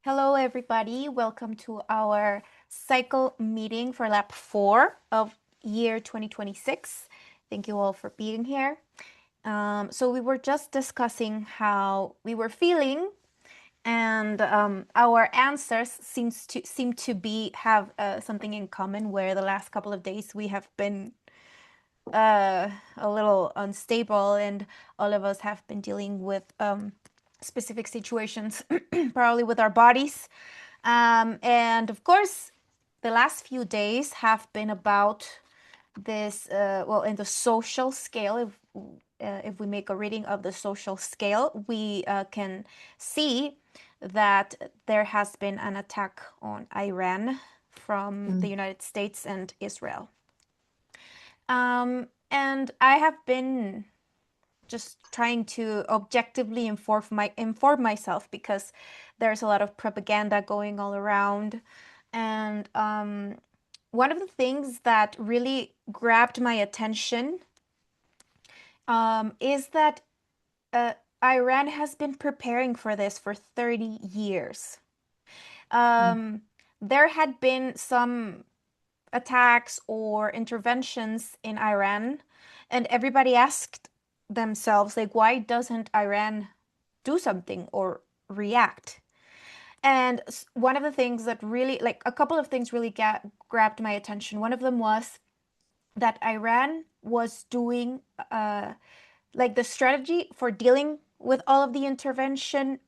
Hello, everybody. Welcome to our cycle meeting for lap 4 of year 2026. Thank you all for being here. So we were just discussing how we were feeling, and our answers seem to be have something in common. Where the last couple of days we have been a little unstable, and all of us have been dealing with specific situations, probably with our bodies. And of course, the last few days have been about this, well, in the social scale. If we make a reading of the social scale, we can see that there has been an attack on Iran from the Mm. United States and Israel. And I have been just trying to objectively inform myself because there's a lot of propaganda going all around. And one of the things that really grabbed my attention is that uh, Iran has been preparing for this for 30 years. Mm. Um, there had been some attacks or interventions in Iran, and everybody asked themselves, like, why doesn't Iran do something or react? And one of the things that really, like, a couple of things really grabbed my attention. One of them was that Iran was doing, like, the strategy for dealing with all of the intervention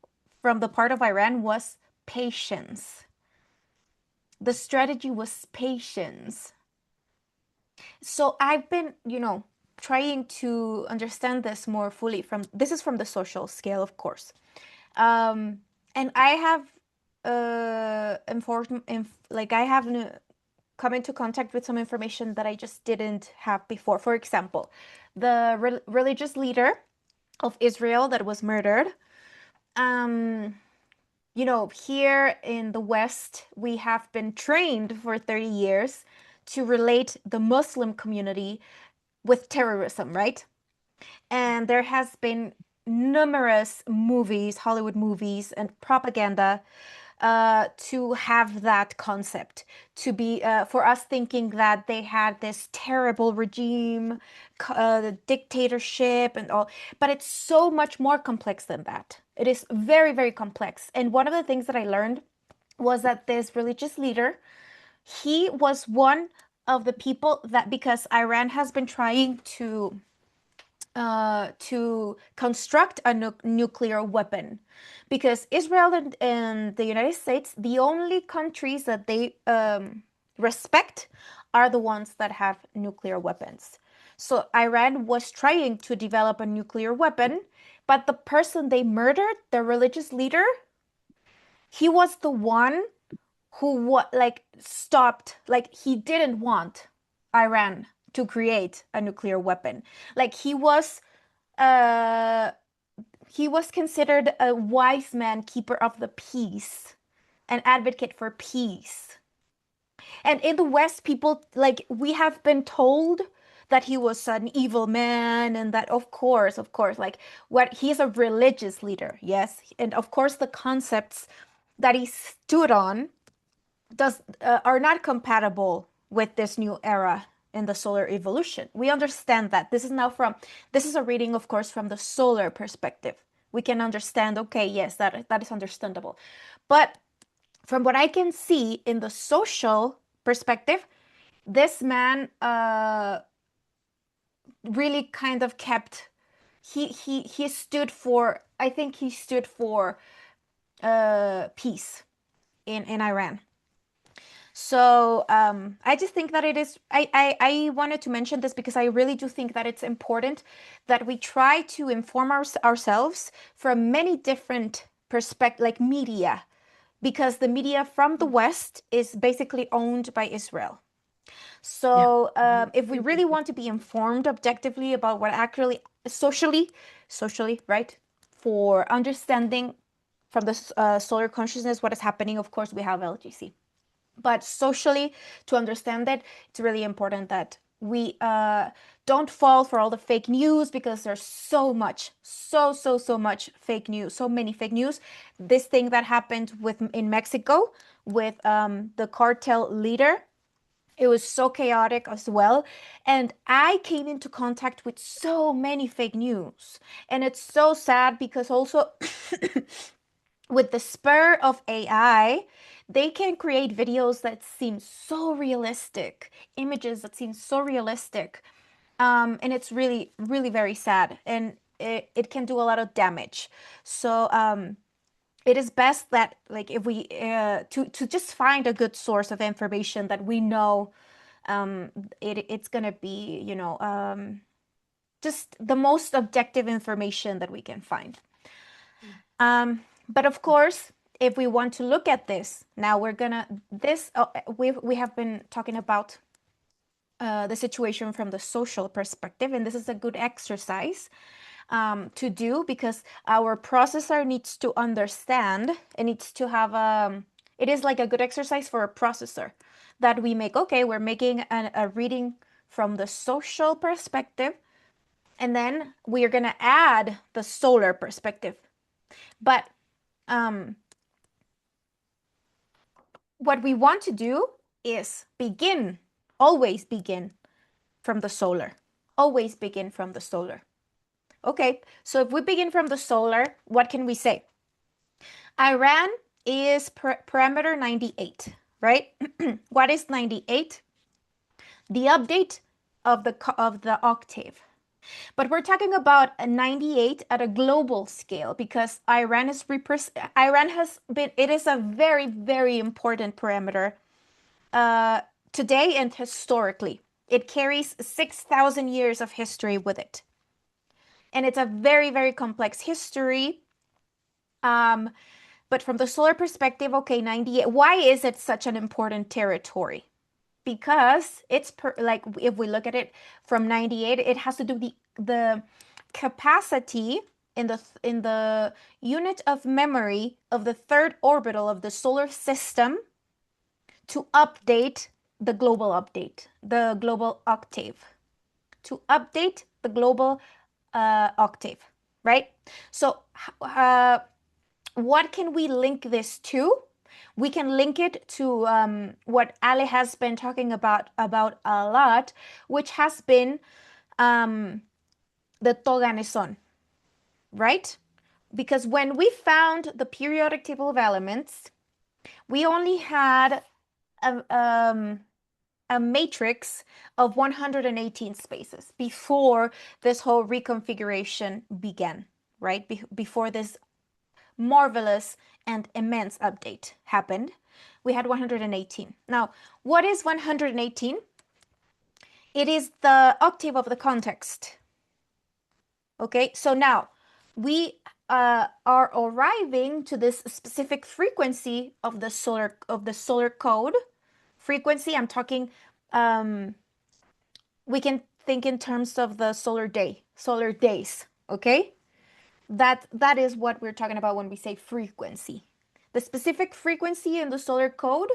from the part of Iran was patience. The strategy was patience. So I've been, trying to understand this more fully from this is from the social scale, of course. Um, and I have like I have come into contact with some information that I just didn't have before. For example, the religious leader of Israel that was murdered. Um, here in the West, we have been trained for 30 years to relate the Muslim community with terrorism, right? And there has been numerous movies, Hollywood movies, and propaganda to have that concept, to be for us thinking that they had this terrible regime, the dictatorship, and all. But it's so much more complex than that. It is very, very complex. And one of the things that I learned was that this religious leader, he was one of the people that, because Iran has been trying to construct a nuclear weapon, because Israel and the United States, the only countries that they respect are the ones that have nuclear weapons. So Iran was trying to develop a nuclear weapon, but the person they murdered, the religious leader, he was the one who like stopped, like he didn't want Iran to create a nuclear weapon. Like uh he was considered a wise man, keeper of the peace, an advocate for peace. And in the West, people, like, we have been told that he was an evil man, and that, of course, like, what he's a religious leader, yes, and of course the concepts that he stood on does are not compatible with this new era in the solar evolution. We understand that. This is a reading, of course, from the solar perspective. We can understand, okay, yes, that is understandable. But from what I can see in the social perspective, this man really kind of kept he stood for, I think he stood for peace in Iran. So I just think that it is. I wanted to mention this because I really do think that it's important that we try to inform ourselves from many different perspectives, like media, because the media from the West is basically owned by Israel. Yeah. So if we really want to be informed objectively about what actually socially, right, for understanding from the solar consciousness what is happening, of course we have LGC. But socially, to understand that, it's really important that We don't fall for all the fake news because there's so much, so much fake news, so many fake news. This thing that happened with in Mexico with the cartel leader, it was so chaotic as well. And I came into contact with so many fake news. And it's so sad because also with the spur of AI, they can create videos that seem so realistic, images that seem so realistic. And it's really, really very sad. And it can do a lot of damage. So it is best that like if we to just find a good source of information that we know um, it's gonna be, just the most objective information that we can find. But of course, if we want to look at this, now we're gonna this we have been talking about the situation from the social perspective, and this is a good exercise to do because our processor needs to understand. It needs to have it is like a good exercise for a processor that we make. Okay, we're making a reading from the social perspective, and then we are gonna add the solar perspective. But um, what we want to do is begin, always begin from the solar. Always begin from the solar. Okay, so if we begin from the solar, what can we say? Iran is parameter 98, right? What is 98? The update of the octave. But we're talking about a 98 at a global scale because Iran has been, it is a very, very important parameter uh, today and historically. It carries 6,000 years of history with it. And it's a very, very complex history. Um, but from the solar perspective, okay, 98, why is it such an important territory? Because it's like if we look at it from 98, it has to do the capacity in the unit of memory of the third orbital of the solar system to update the global octave, to update the global octave, right? So, what can we link this to? We can link it to what Ale has been talking about a lot, which has been the Toganeson, right? Because when we found the periodic table of elements, we only had a matrix of 118 spaces before this whole reconfiguration began, right? Before this marvelous and immense update happened, we had 118. Now, what is 118? It is the octave of the context. Okay, so now we are arriving to this specific frequency of the solar code. Frequency, I'm talking, we can think in terms of the solar days, okay? That is what we're talking about when we say frequency. The specific frequency in the solar code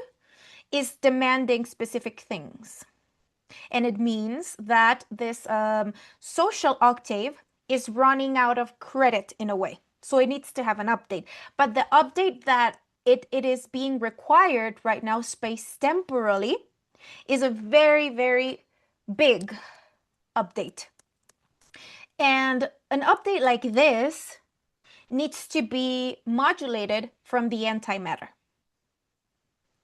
is demanding specific things. And it means that this social octave is running out of credit in a way. So it needs to have an update. But the update that it is being required right now, space temporally, is a very, very big update. And an update like this needs to be modulated from the antimatter.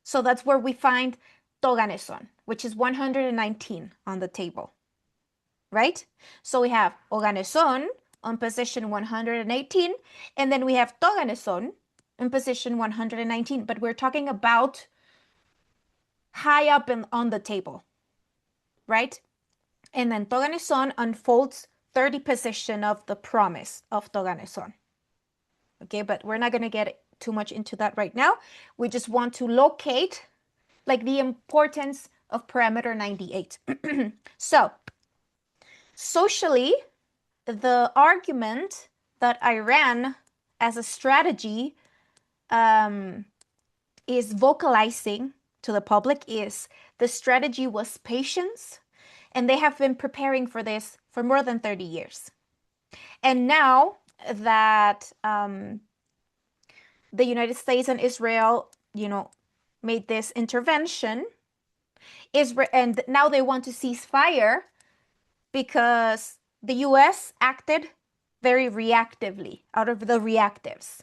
So that's where we find Toganeson, which is 119 on the table, right? So we have Oganeson on position 118, and then we have Toganeson in position 119, but we're talking about high up on the table, right? And then Toganeson unfolds 30 position of the promise of Toganeson. Okay, but we're not going to get too much into that right now. We just want to locate like the importance of parameter 98. So, socially, the argument that I ran as a strategy is vocalizing to the public is the strategy was patience And they have been preparing for this for more than 30 years. And now that the United States and Israel, made this intervention, Israel, and now they want to cease fire because the US acted very reactively, out of the reactives.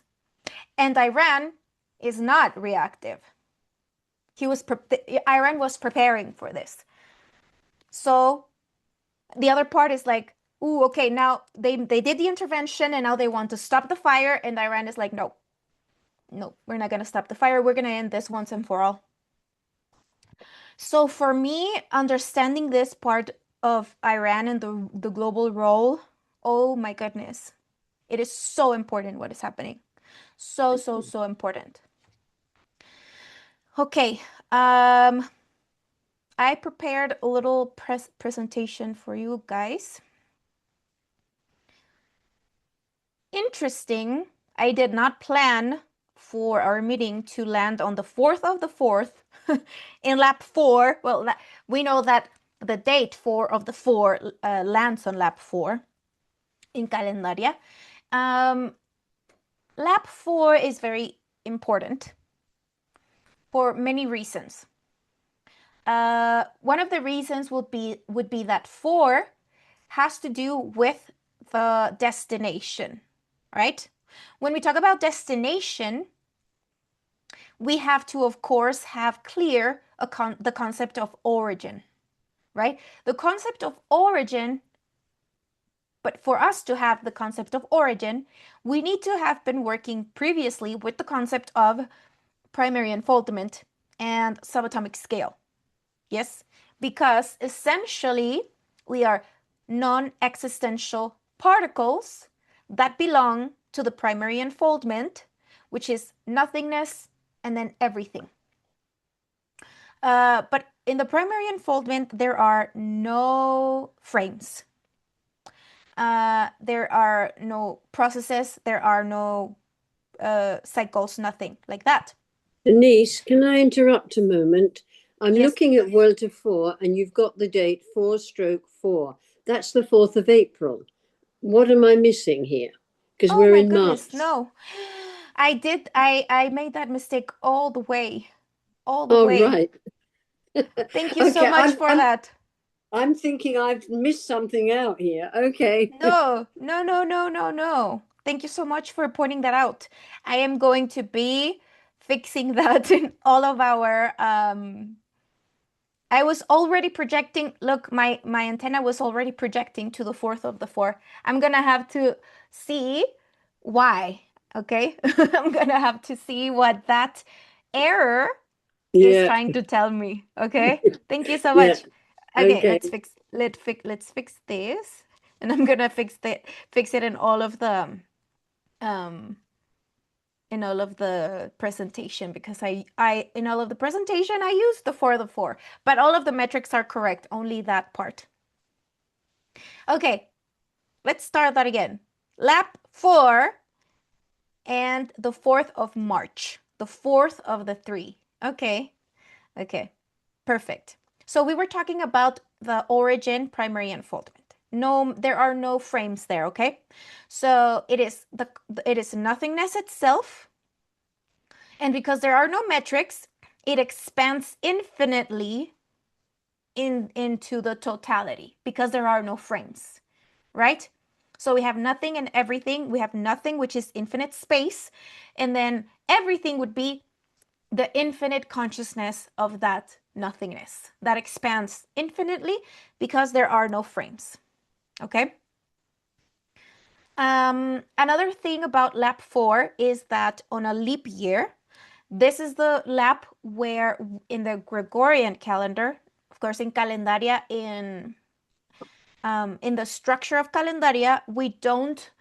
And Iran is not reactive. Iran was preparing for this. So the other part is like, ooh, okay, now they did the intervention and now they want to stop the fire, and Iran is like, no, no, we're not gonna stop the fire. We're gonna end this once and for all. So for me, understanding this part of Iran and the global role, oh my goodness, it is so important what is happening. So, so, so important. Okay, I prepared a little presentation for you guys. Interesting. I did not plan for our meeting to land on the 4th of the 4th in lap 4. Well, we know that the date 4 of the 4 lands on lap 4 in Calendaria. Lap 4 is very important for many reasons. One of the reasons would be that 4 has to do with the destination, right? When we talk about destination, we have to, of course, have clear the concept of origin, right? The concept of origin, but for us to have the concept of origin, we need to have been working previously with the concept of primary unfoldment and subatomic scale. Yes, because essentially we are non-existential particles that belong to the primary unfoldment, which is nothingness and then everything. But in the primary unfoldment, there are no frames. There are no processes. There are no cycles, nothing like that. Denisse, can I interrupt a moment? I'm Yes. looking at Vuelta 4 and you've got the date 4/4. That's the 4th of April. What am I missing here? Because Oh we're my in goodness, March. no. I made that mistake all the way. All the Oh, way. right. Thank you so Okay, much for that. I'm thinking I've missed something out here. Okay. No, no, no, no, no, no. Thank you so much for pointing that out. I am going to be fixing that in all of our I was already projecting, look, my antenna was already projecting to the 4th of the 4. I'm gonna have to see why, okay? I'm gonna have to see what that error is Yeah. trying to tell me, okay? Thank you so Yeah. much. Okay, Okay. let's fix this. And I'm gonna fix it um in all of the presentation because I in all of the presentation I used the 4 of the 4, but all of the metrics are correct, only that part. Okay, let's start that again. Lap 4 and the 4th of March, the 4th of the 3. Okay, okay, perfect. So we were talking about the origin, primary unfoldment. No, there are no frames there, okay? So it is nothingness itself. And because there are no metrics, it expands infinitely into the totality because there are no frames, right? So we have nothing and everything. We have nothing, which is infinite space. And then everything would be the infinite consciousness of that nothingness that expands infinitely because there are no frames. Okay? Another thing about lap 4 is that on a leap year, this is the lap where in the Gregorian calendar, of course, in Calendaria, in the structure of Calendaria, we don't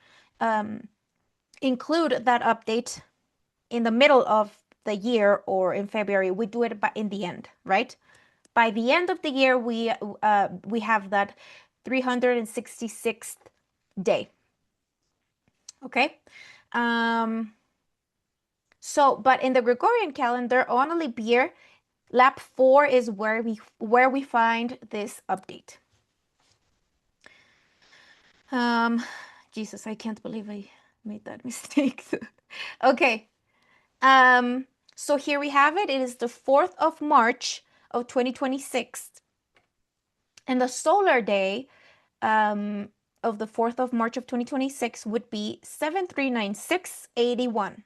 include that update in the middle of the year or in February. We do it in the end, right? By the end of the year, we have that 366th day. Okay. So, but in the Gregorian calendar, on a leap year, lap 4 is where we find this update. Um, Jesus, I can't believe I made that mistake. Okay. So here we have it. It is the 4th of March of 2026. And the solar day of the 4th of March of 2026 would be 739681.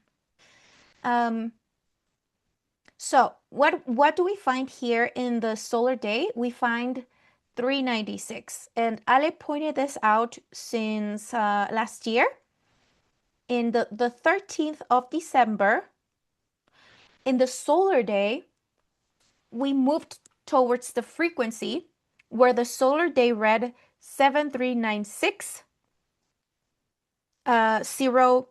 So what do we find here in the solar day? We find 396. And Ale pointed this out since last year. In the 13th of December, in the solar day, we moved towards the frequency where the solar day read 7396 0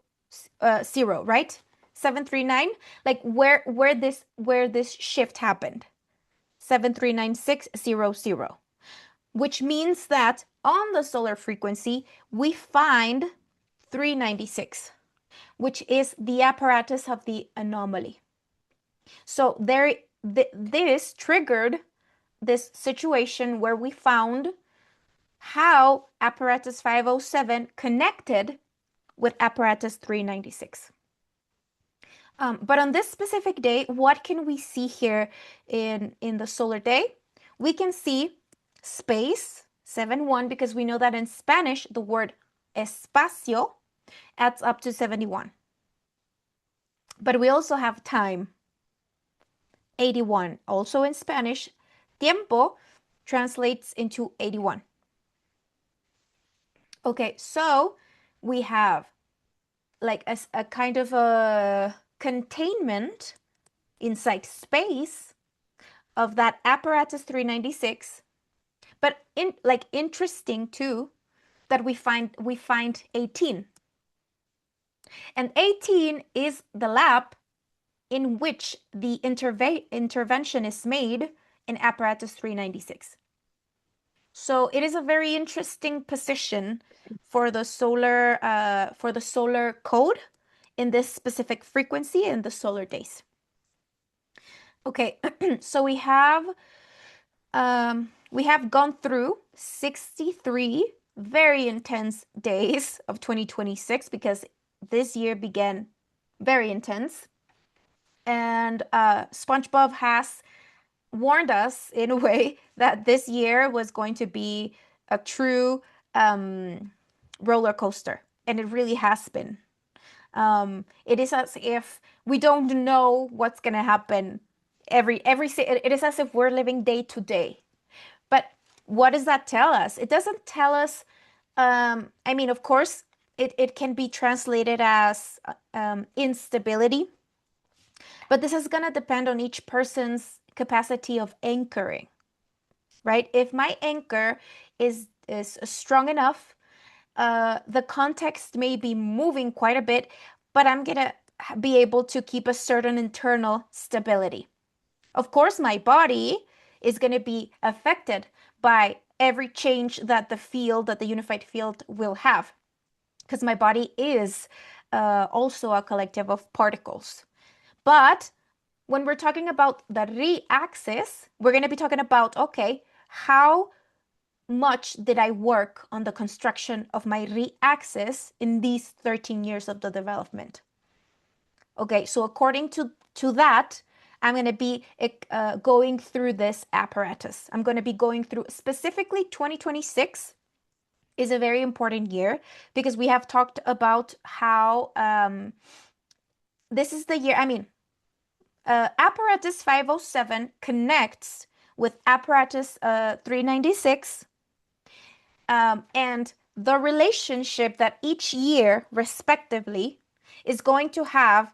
0, right? 739, like where this shift happened. 739600, which means that on the solar frequency we find 396, which is the apparatus of the anomaly. So this triggered this situation where we found how apparatus 507 connected with apparatus 396. But on this specific day, what can we see here in the solar day? We can see space 71, because we know that in Spanish the word espacio adds up to 71. But we also have time 81. Also in Spanish, tiempo translates into 81. Okay, so we have like a kind of a containment inside space of that apparatus 396, but interesting too that we find 18. And 18 is the lap in which the intervention is made in apparatus 396. So it is a very interesting position for the solar code in this specific frequency in the solar days. Okay, so we have gone through 63 very intense days of 2026, because this year began very intense. And SpongeBob has warned us in a way that this year was going to be a true roller coaster, and it really has been. It is as if we don't know what's gonna happen it is as if we're living day to day. But what does that tell us? It doesn't tell us, I mean, of course, it can be translated as instability, but this is gonna depend on each person's capacity of anchoring, right? If my anchor is strong enough, the context may be moving quite a bit, but I'm gonna be able to keep a certain internal stability. Of course, my body is gonna be affected by every change that the unified field will have, because my body is also a collective of particles. But when we're talking about the re-axis, we're going to be talking about, okay, how much did I work on the construction of my re-axis in these 13 years of the development? Okay, so according to that, I'm going to be going through this apparatus. I'm going to be going through specifically 2026 is a very important year, because we have talked about how this is the year, I mean, apparatus 507 connects with apparatus 396, and the relationship that each year respectively is going to have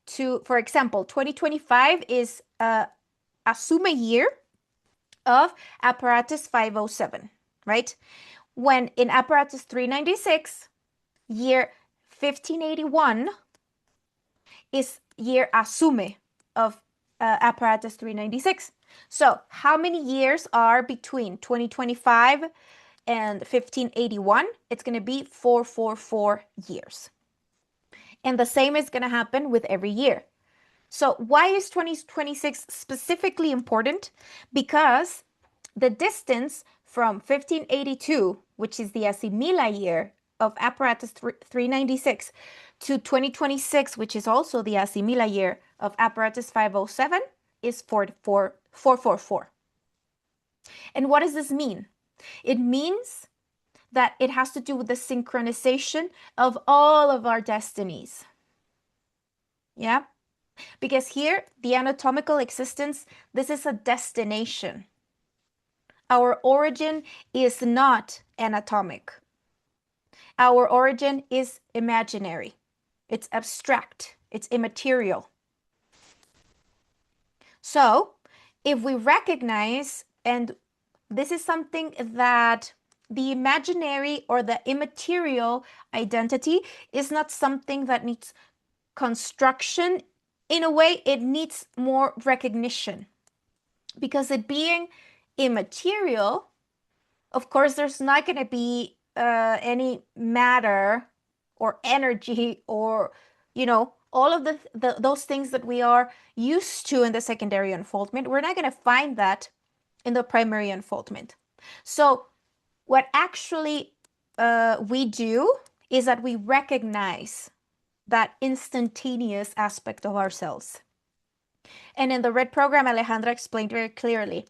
to, for example, 2025 is assume a year of apparatus 507, right? When in apparatus 396, year 1581 is year assume of apparatus 396. So how many years are between 2025 and 1581? It's going to be 444 years. And the same is going to happen with every year. So why is 2026 specifically important? Because the distance from 1582, which is the Asimila year of apparatus 396, to 2026, which is also the Asimila year of apparatus 507, is 444. And what does this mean? It means that it has to do with the synchronization of all of our destinies. Yeah? Because here, the anatomical existence, this is a destination. Our origin is not anatomic. Our origin is imaginary. It's abstract. It's immaterial. So, if we recognize, and this is something that the imaginary or the immaterial identity is not something that needs construction. In a way, it needs more recognition, because it being immaterial, of course, there's not going to be any matter or energy or, all of those things that we are used to in the secondary unfoldment. We're not going to find that in the primary unfoldment. So what actually we do is that we recognize that instantaneous aspect of ourselves. And in the red program, Alejandra explained very clearly,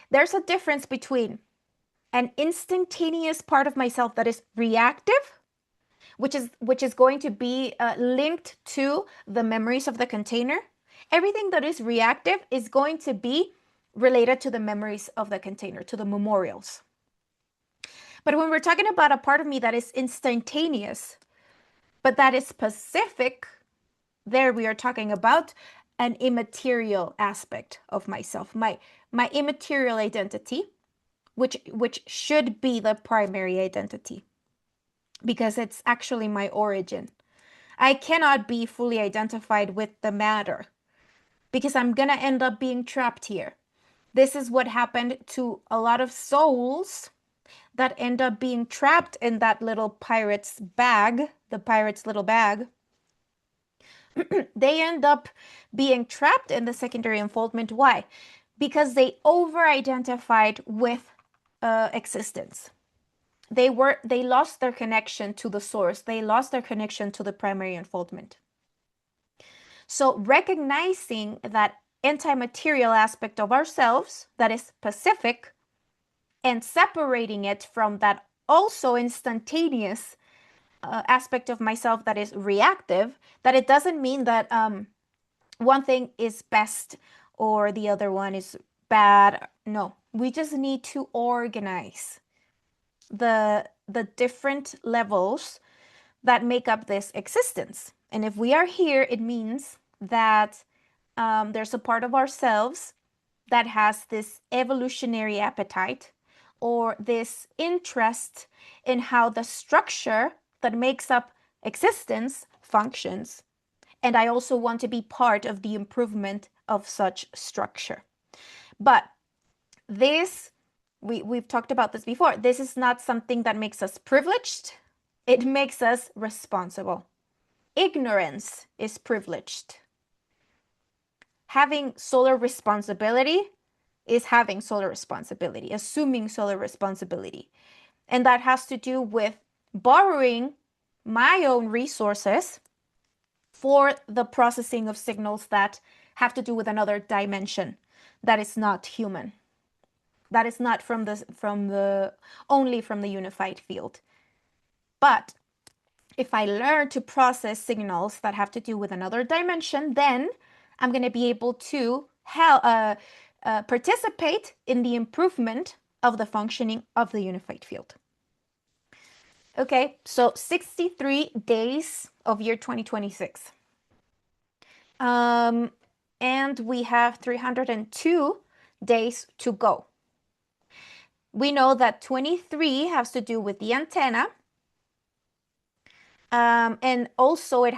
there's a difference between an instantaneous part of myself that is reactive, which is going to be linked to the memories of the container. Everything that is reactive is going to be related to the memories of the container, to the memorials. But when we're talking about a part of me that is instantaneous, but that is specific, there we are talking about an immaterial aspect of myself, my immaterial identity, which should be the primary identity, because it's actually my origin. I cannot be fully identified with the matter, because I'm gonna end up being trapped here. This is what happened to a lot of souls that end up being trapped in that little pirate's bag, the pirate's little bag. They end up being trapped in the secondary unfoldment. Why? Because they over-identified with existence. They lost their connection to the source. They lost their connection to the primary unfoldment. So recognizing that anti-material aspect of ourselves that is specific, and separating it from that also instantaneous aspect of myself that is reactive, that it doesn't mean that one thing is best or the other one is bad. No, we just need to organize the different levels that make up this existence. And if we are here, it means that there's a part of ourselves that has this evolutionary appetite or this interest in how the structure that makes up existence functions. And I also want to be part of the improvement of such structure. But this, we've talked about this before, this is not something that makes us privileged. It makes us responsible. Ignorance is privileged. Having solar responsibility is having solar responsibility, assuming solar responsibility. And that has to do with borrowing my own resources for the processing of signals that have to do with another dimension that is not human. That is not only from the unified field. But if I learn to process signals that have to do with another dimension, then I'm going to be able to participate in the improvement of the functioning of the unified field. Okay, so 63 days of year 2026. And we have 302 days to go. We know that 23 has to do with the antenna. And also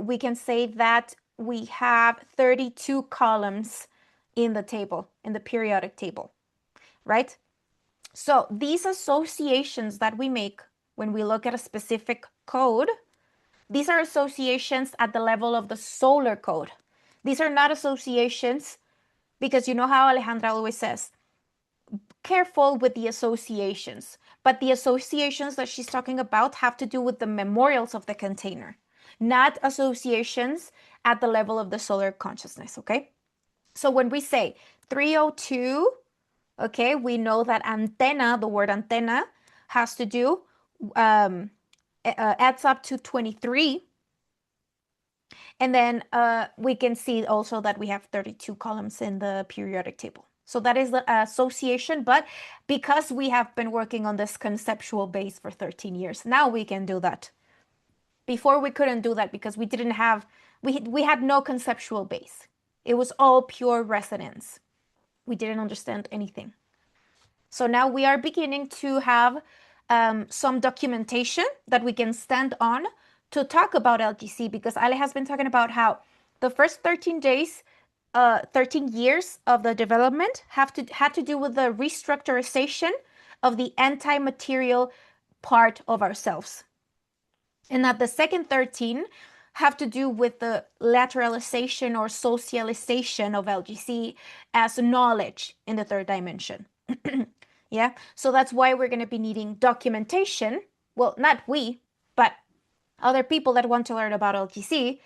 we can say that we have 32 columns in the table, in the periodic table, right? So these associations that we make when we look at a specific code, these are associations at the level of the solar code. These are not associations because you know how Alejandra always says, careful with the associations, but the associations that she's talking about have to do with the memorials of the container, not associations at the level of the solar consciousness, okay? So when we say 302, okay, we know that antenna, the word antenna, has to do, adds up to 23. And then we can see also that we have 32 columns in the periodic table. So that is the association, but because we have been working on this conceptual base for 13 years, now we can do that. Before we couldn't do that because we didn't have, we had no conceptual base. It was all pure resonance. We didn't understand anything. So now we are beginning to have some documentation that we can stand on to talk about LGC, because Ale has been talking about how the first 13 days, 13 years of the development had to do with the restructurization of the anti-material part of ourselves. And that the second 13 have to do with the lateralization or socialization of LGC as knowledge in the third dimension. Yeah, so that's why we're going to be needing documentation. Well, not we, but other people that want to learn about LGC.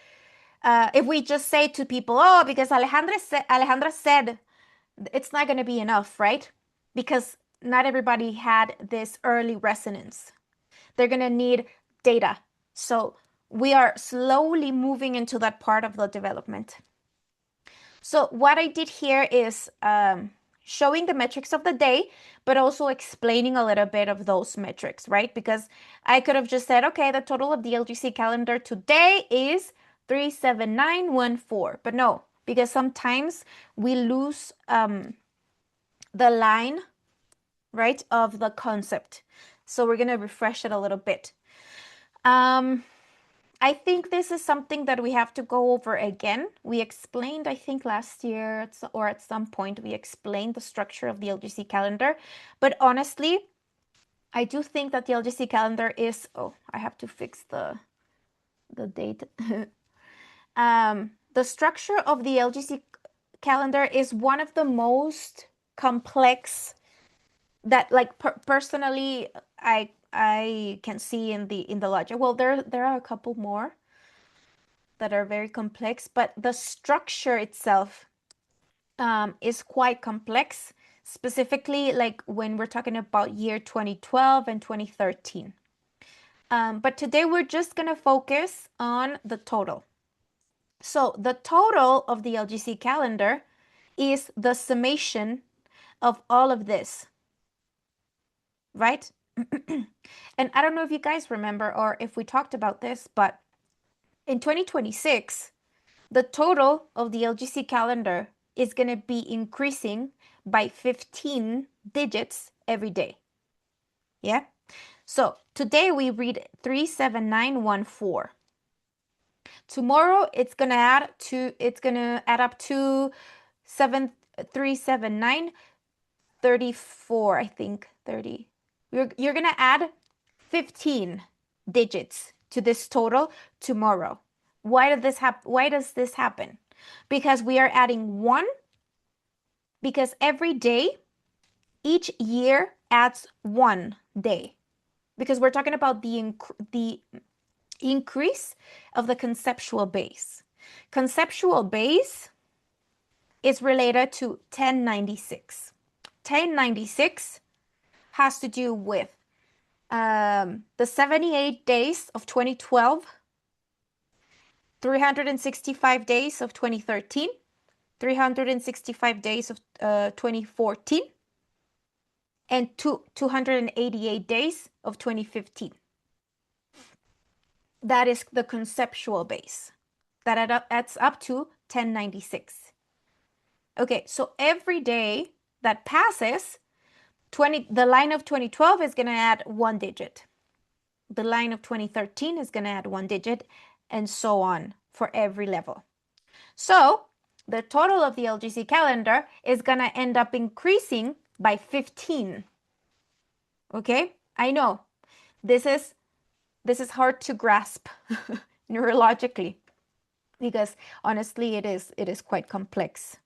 If we just say to people, oh, because Alejandra said, it's not going to be enough, right? Because not everybody had this early resonance. They're going to need data. So we are slowly moving into that part of the development. So what I did here is showing the metrics of the day, but also explaining a little bit of those metrics, right? Because I could have just said, okay, the total of the LGC calendar today is 37914. But no, because sometimes we lose the line, right, of the concept. So we're going to refresh it a little bit. I think this is something that we have to go over again. We explained, I think last year or at some point, we explained the structure of the LGC calendar. But honestly, I do think that the LGC calendar is, oh, I have to fix the date. The structure of the LGC calendar is one of the most complex that, like, personally, I can see in the logic. Well, there are a couple more that are very complex, but the structure itself is quite complex, specifically like when we're talking about year 2012 and 2013. But today we're just going to focus on the total. So the total of the LGC calendar is the summation of all of this, right? And I don't know if you guys remember or if we talked about this, but in 2026, the total of the LGC calendar is going to be increasing by 15 digits every day. Yeah? So today we read 37914. Tomorrow it's going to add up to 37934, I think. 30. You're going to add 15 digits to this total tomorrow. Why does this happen? Because we are adding 1, because every day, each year adds 1 day. Because we're talking about the increase of the conceptual base. Conceptual base is related to 1096. 1096 has to do with the 78 days of 2012, 365 days of 2013, 365 days of 2014, and 288 days of 2015. That is the conceptual base. That adds up to 1096. Okay, so every day that passes, the line of 2012 is going to add 1 digit. The line of 2013 is going to add 1 digit, and so on for every level. So the total of the LGC calendar is going to end up increasing by 15. Okay, I know this is hard to grasp neurologically, because honestly it is quite complex.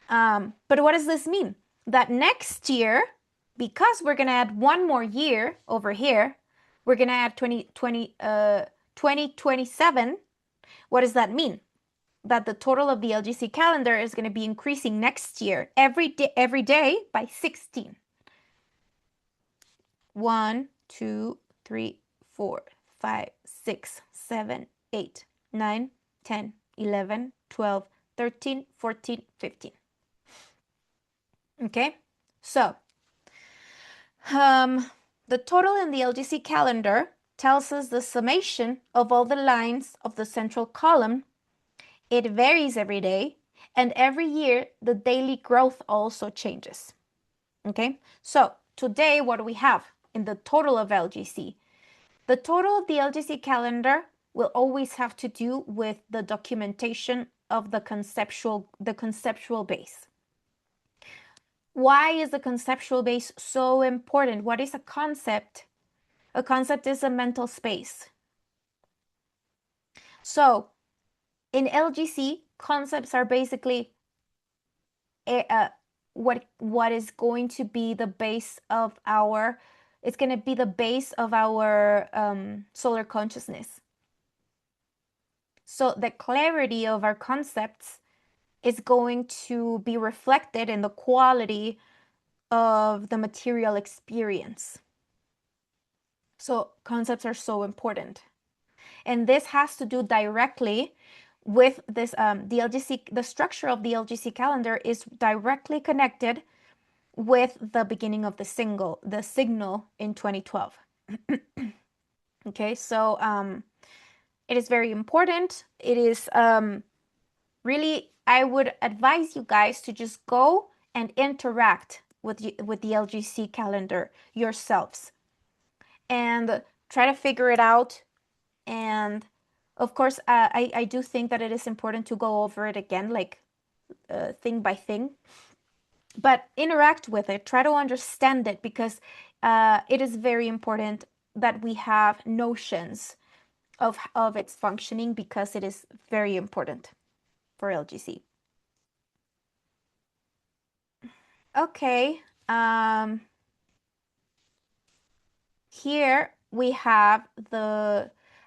But what does this mean? that next year, because we're going to add one more year over here, we're going to add 2027. What does that mean? That the total of the LGC calendar is going to be increasing next year every day by 16. 1, 2, 3, 4, 5, 6, 7, 8, 9, 10, 11, 12, 13, 14, 15. Okay, so the total in the LGC calendar tells us the summation of all the lines of the central column. It varies every day, and every year the daily growth also changes. Okay, so today what do we have in the total of LGC? The total of the LGC calendar will always have to do with the documentation of the conceptual base. Why is the conceptual base so important? What is a concept? A concept is a mental space. So in LGC, concepts are basically what is going to be the base of our, it's going to be the base of our solar consciousness. So the clarity of our concepts is going to be reflected in the quality of the material experience. So concepts are so important. And this has to do directly with this, the LGC, the structure of the LGC calendar is directly connected with the beginning of the signal in 2012. Okay, so it is very important. It is really, I would advise you guys to just go and interact with the LGC calendar yourselves and try to figure it out. And of course, I do think that it is important to go over it again, like thing by thing, but interact with it, try to understand it, because it is very important that we have notions of its functioning, because it is very important for LGC. Okay, here we have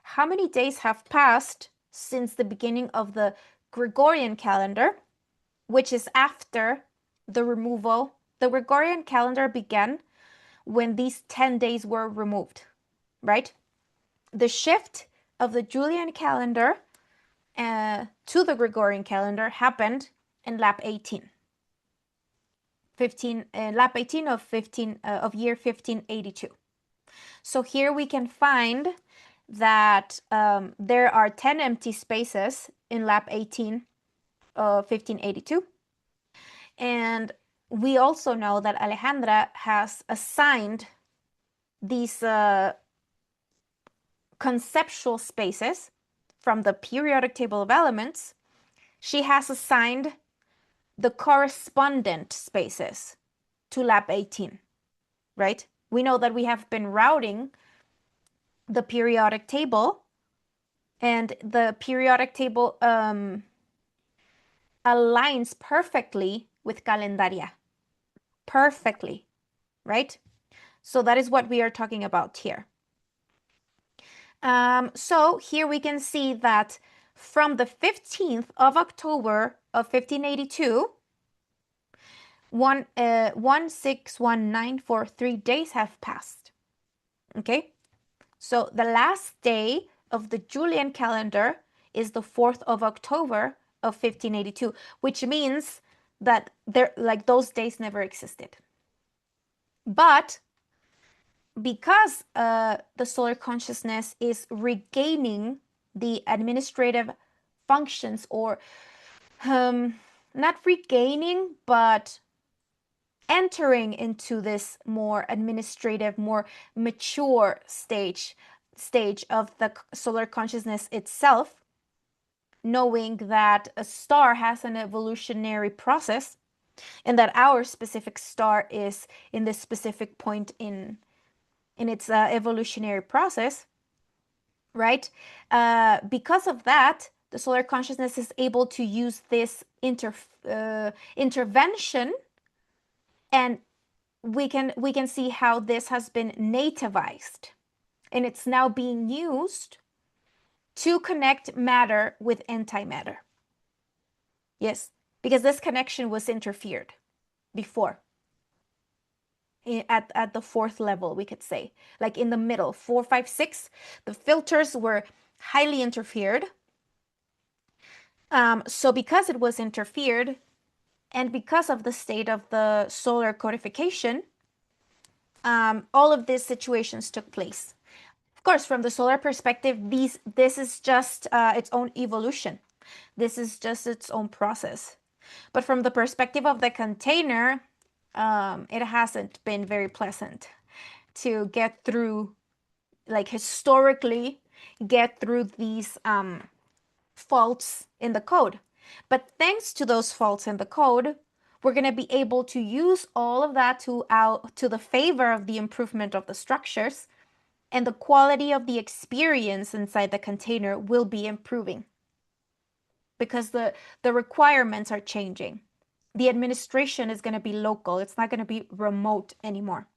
how many days have passed since the beginning of the Gregorian calendar, which is after the removal. The Gregorian calendar began when these 10 days were removed, right? The shift of the Julian calendar to the Gregorian calendar happened in lap 18. Lap 18 of year 1582. So here we can find that there are 10 empty spaces in lap 18 of 1582. And we also know that Alejandra has assigned these conceptual spaces from the periodic table of elements. She has assigned the correspondent spaces to lap 18, right? We know that we have been routing the periodic table, and the periodic table aligns perfectly with calendaria. Perfectly, right? So that is what we are talking about here. So here we can see that from the 15th of October of 1582, 161943 days have passed. Okay, so the last day of the Julian calendar is the 4th of October of 1582, which means that those days never existed. But because the solar consciousness is regaining the administrative functions, or not regaining, but entering into this more administrative, more mature stage of the solar consciousness itself, knowing that a star has an evolutionary process and that our specific star is in this specific point in its evolutionary process, right? Because of that, the solar consciousness is able to use this intervention And we can see how this has been nativized, and it's now being used to connect matter with antimatter. Yes, because this connection was interfered before. At the fourth level, we could say, like in the middle, 4, 5, 6, the filters were highly interfered. So because it was interfered, and because of the state of the solar codification, all of these situations took place. Of course, from the solar perspective, this is just its own evolution. This is just its own process. But from the perspective of the container, it hasn't been very pleasant to get through, like historically, get through these faults in the code. But thanks to those faults in the code, we're going to be able to use all of that to the favor of the improvement of the structures, and the quality of the experience inside the container will be improving because the requirements are changing. The administration is going to be local. It's not going to be remote anymore.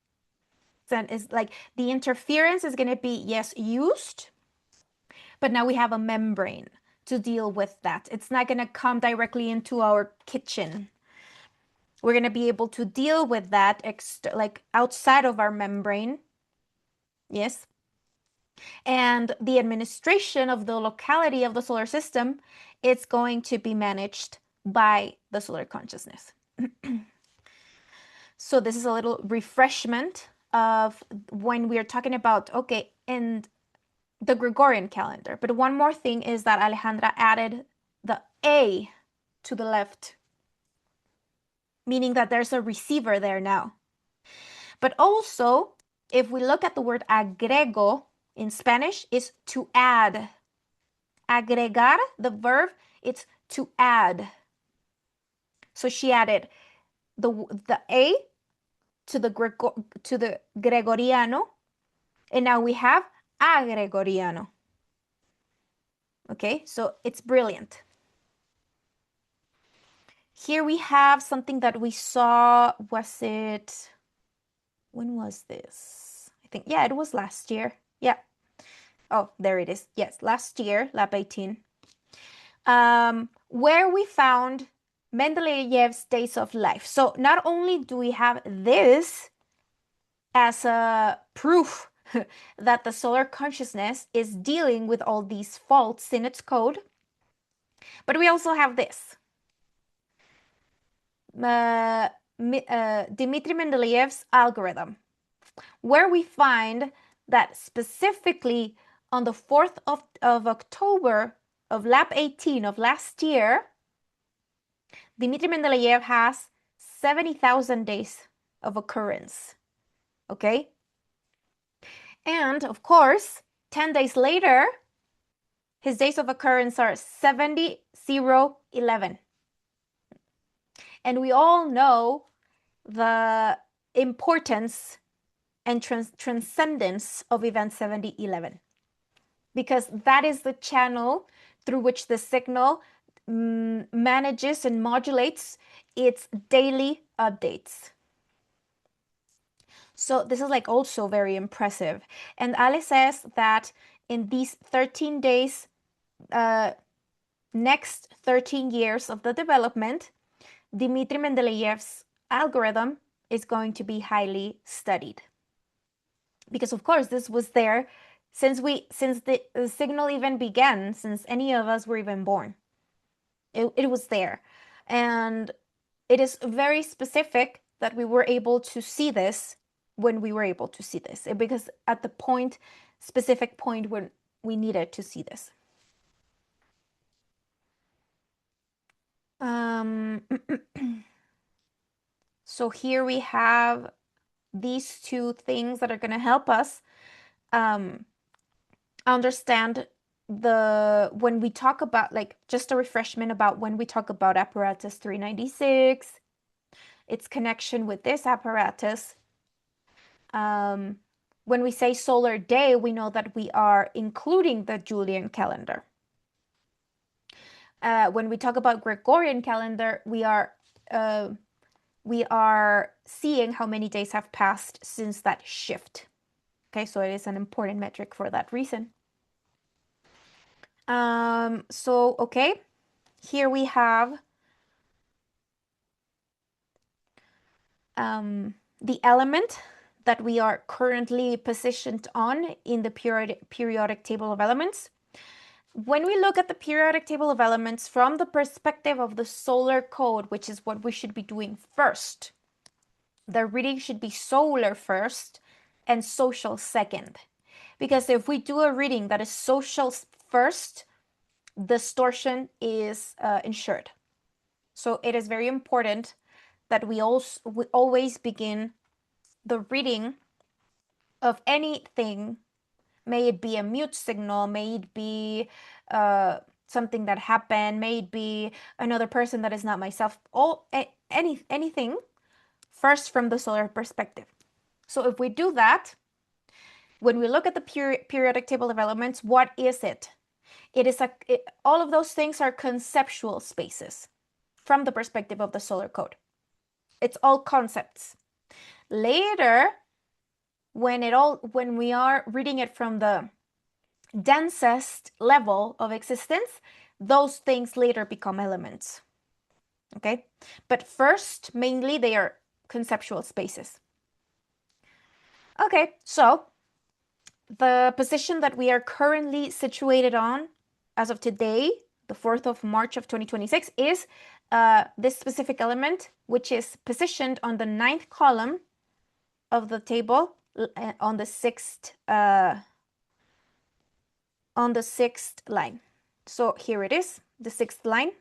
Then it's like the interference is going to be, yes, used, but now we have a membrane to deal with that. It's not going to come directly into our kitchen. We're going to be able to deal with that like outside of our membrane. Yes. And the administration of the locality of the solar system, it's going to be managed by the solar consciousness. So this is a little refreshment of when we are talking about, okay, and the Gregorian calendar. But one more thing is that Alejandra added the A to the left, meaning that there's a receiver there now. But also, if we look at the word agrego in Spanish, is to add. Agregar, the verb, it's to add. So she added the A to the Gregoriano, and now we have a Gregoriano. Okay, so it's brilliant. Here we have something that we saw, when was this? I think, yeah, it was last year. Yeah. Oh, there it is. Yes, last year, lab 18. Where we found Mendeleyev's days of life. So not only do we have this as a proof that the solar consciousness is dealing with all these faults in its code, but we also have this. Dmitry Mendeleyev's algorithm, where we find that specifically on the 4th of October of lab 18 of last year, Dmitry Mendeleev has 70,000 days of occurrence. Okay? And of course, 10 days later, his days of occurrence are 70, 0, 11. And we all know the importance and transcendence of event 70, 11, because that is the channel through which the signal manages and modulates its daily updates. So this is like also very impressive. And Ale says that in these 13 days, next 13 years of the development, Dmitry Mendeleev's algorithm is going to be highly studied. Because of course this was there since the signal even began, since any of us were even born. It was there. And it is very specific that we were able to see this when we were able to see this, because at the specific point when we needed to see this. So here we have these two things that are going to help us understand when we talk about, like, just a refreshment about when we talk about apparatus 396, its connection with this apparatus. When we say solar day, we know that we are including the Julian calendar. When we talk about Gregorian calendar, we are we are seeing how many days have passed since that shift. Okay, so it is an important metric for that reason. So, okay, here we have the element that we are currently positioned on in the periodic table of elements. When we look at the periodic table of elements from the perspective of the solar code, which is what we should be doing first, the reading should be solar first and social second. Because if we do a reading that is social first, distortion is ensured. So it is very important that we always begin the reading of anything, may it be a mute signal, may it be something that happened, may it be another person that is not myself, anything first from the solar perspective. So if we do that, when we look at the periodic table of elements, what is it? All of those things are conceptual spaces from the perspective of the solar code. It's all concepts. Later, when we are reading it from the densest level of existence, those things later become elements. Okay? But first, mainly they are conceptual spaces. Okay, so the position that we are currently situated on as of today, the 4th of March of 2026, is this specific element, which is positioned on the 9th column of the table on the sixth line. So here it is, the 6th line.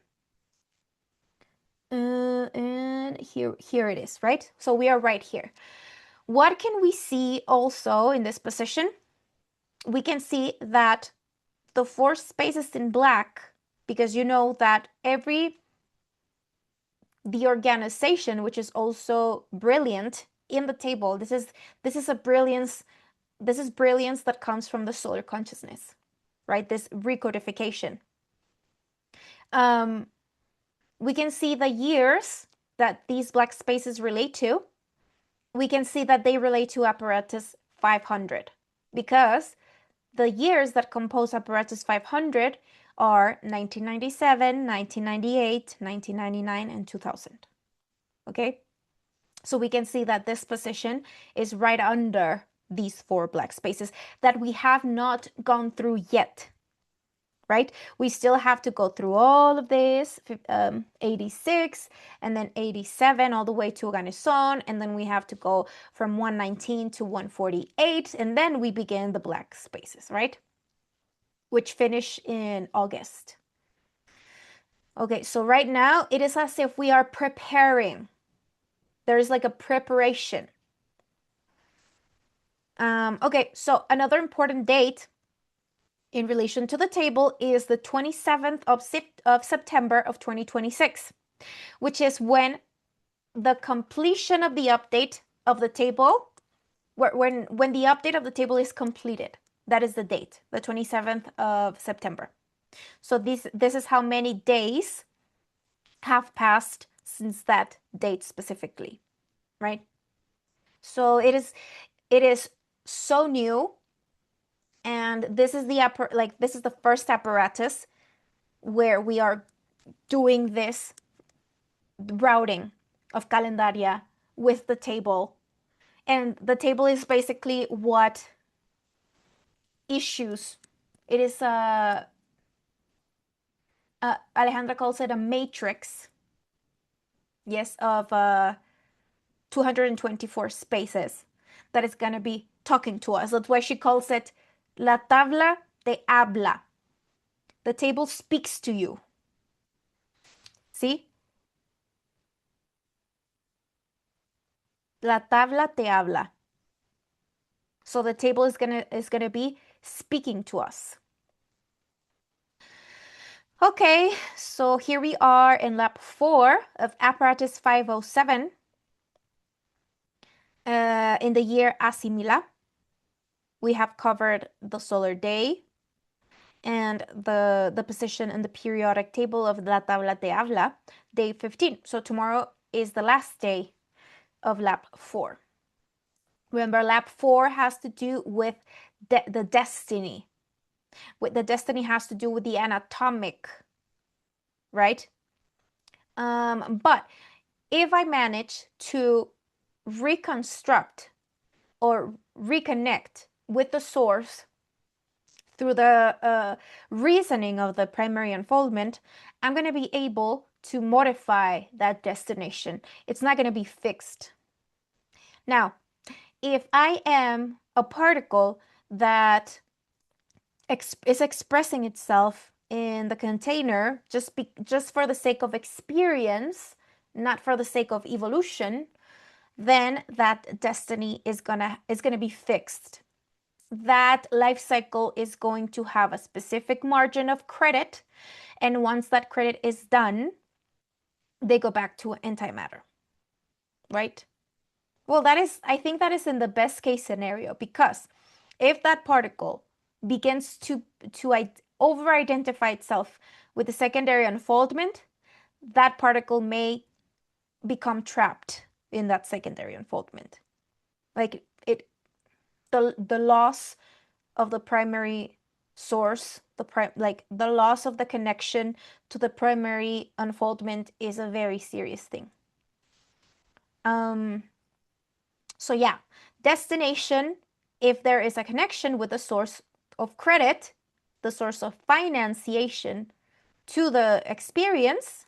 And here it is, right? So we are right here. What can we see also in this position? We can see that the 4 spaces in black, because you know that the organization, which is also brilliant in the table, this is brilliance that comes from the solar consciousness, right? This recodification. We can see the years that these black spaces relate to. We can see that they relate to apparatus 500 because the years that compose apparatus 500 are 1997, 1998, 1999, and 2000. Okay? So we can see that this position is right under these 4 black spaces that we have not gone through yet, right? We still have to go through all of this, 86, and then 87, all the way to Organizon, and then we have to go from 119 to 148, and then we begin the black spaces, right? Which finish in August. Okay, so right now, it is as if we are preparing. There is like a preparation. Okay, so another important date in relation to the table is the 27th of September of 2026, which is when the completion of the update of the table, when the update of the table is completed. That is the date, the 27th of September. So this is how many days have passed since that date specifically, right? So it is so new, and this is the first apparatus where we are doing this routing of calendaria with the table. And the table is basically what issues. It is Alejandra calls it a matrix, yes, of 224 spaces that is going to be talking to us. That's why she calls it La tabla te habla. The table speaks to you. See? La tabla te habla. So the table is gonna be speaking to us. Okay, so here we are in lap 4 of apparatus 507 in the year Asimila. We have covered the solar day and the position in the periodic table of La Tabla Te Habla, day 15. So tomorrow is the last day of lap 4. Remember, lap 4 has to do with the destiny. The destiny has to do with the anatomic, right? But if I manage to reconstruct or reconnect with the source through the reasoning of the primary unfoldment, I'm going to be able to modify that destination. It's not going to be fixed. Now, if I am a particle that is expressing itself in the container just for the sake of experience, not for the sake of evolution, then that destiny is gonna be fixed. That life cycle is going to have a specific margin of credit, and once that credit is done, they go back to antimatter, right? Well, I think that is in the best case scenario, because if that particle begins to over-identify itself with the secondary unfoldment, that particle may become trapped in that secondary unfoldment. Like the loss of the primary source, the loss of the connection to the primary unfoldment is a very serious thing. So yeah, destination, if there is a connection with the source of credit, the source of financiation to the experience,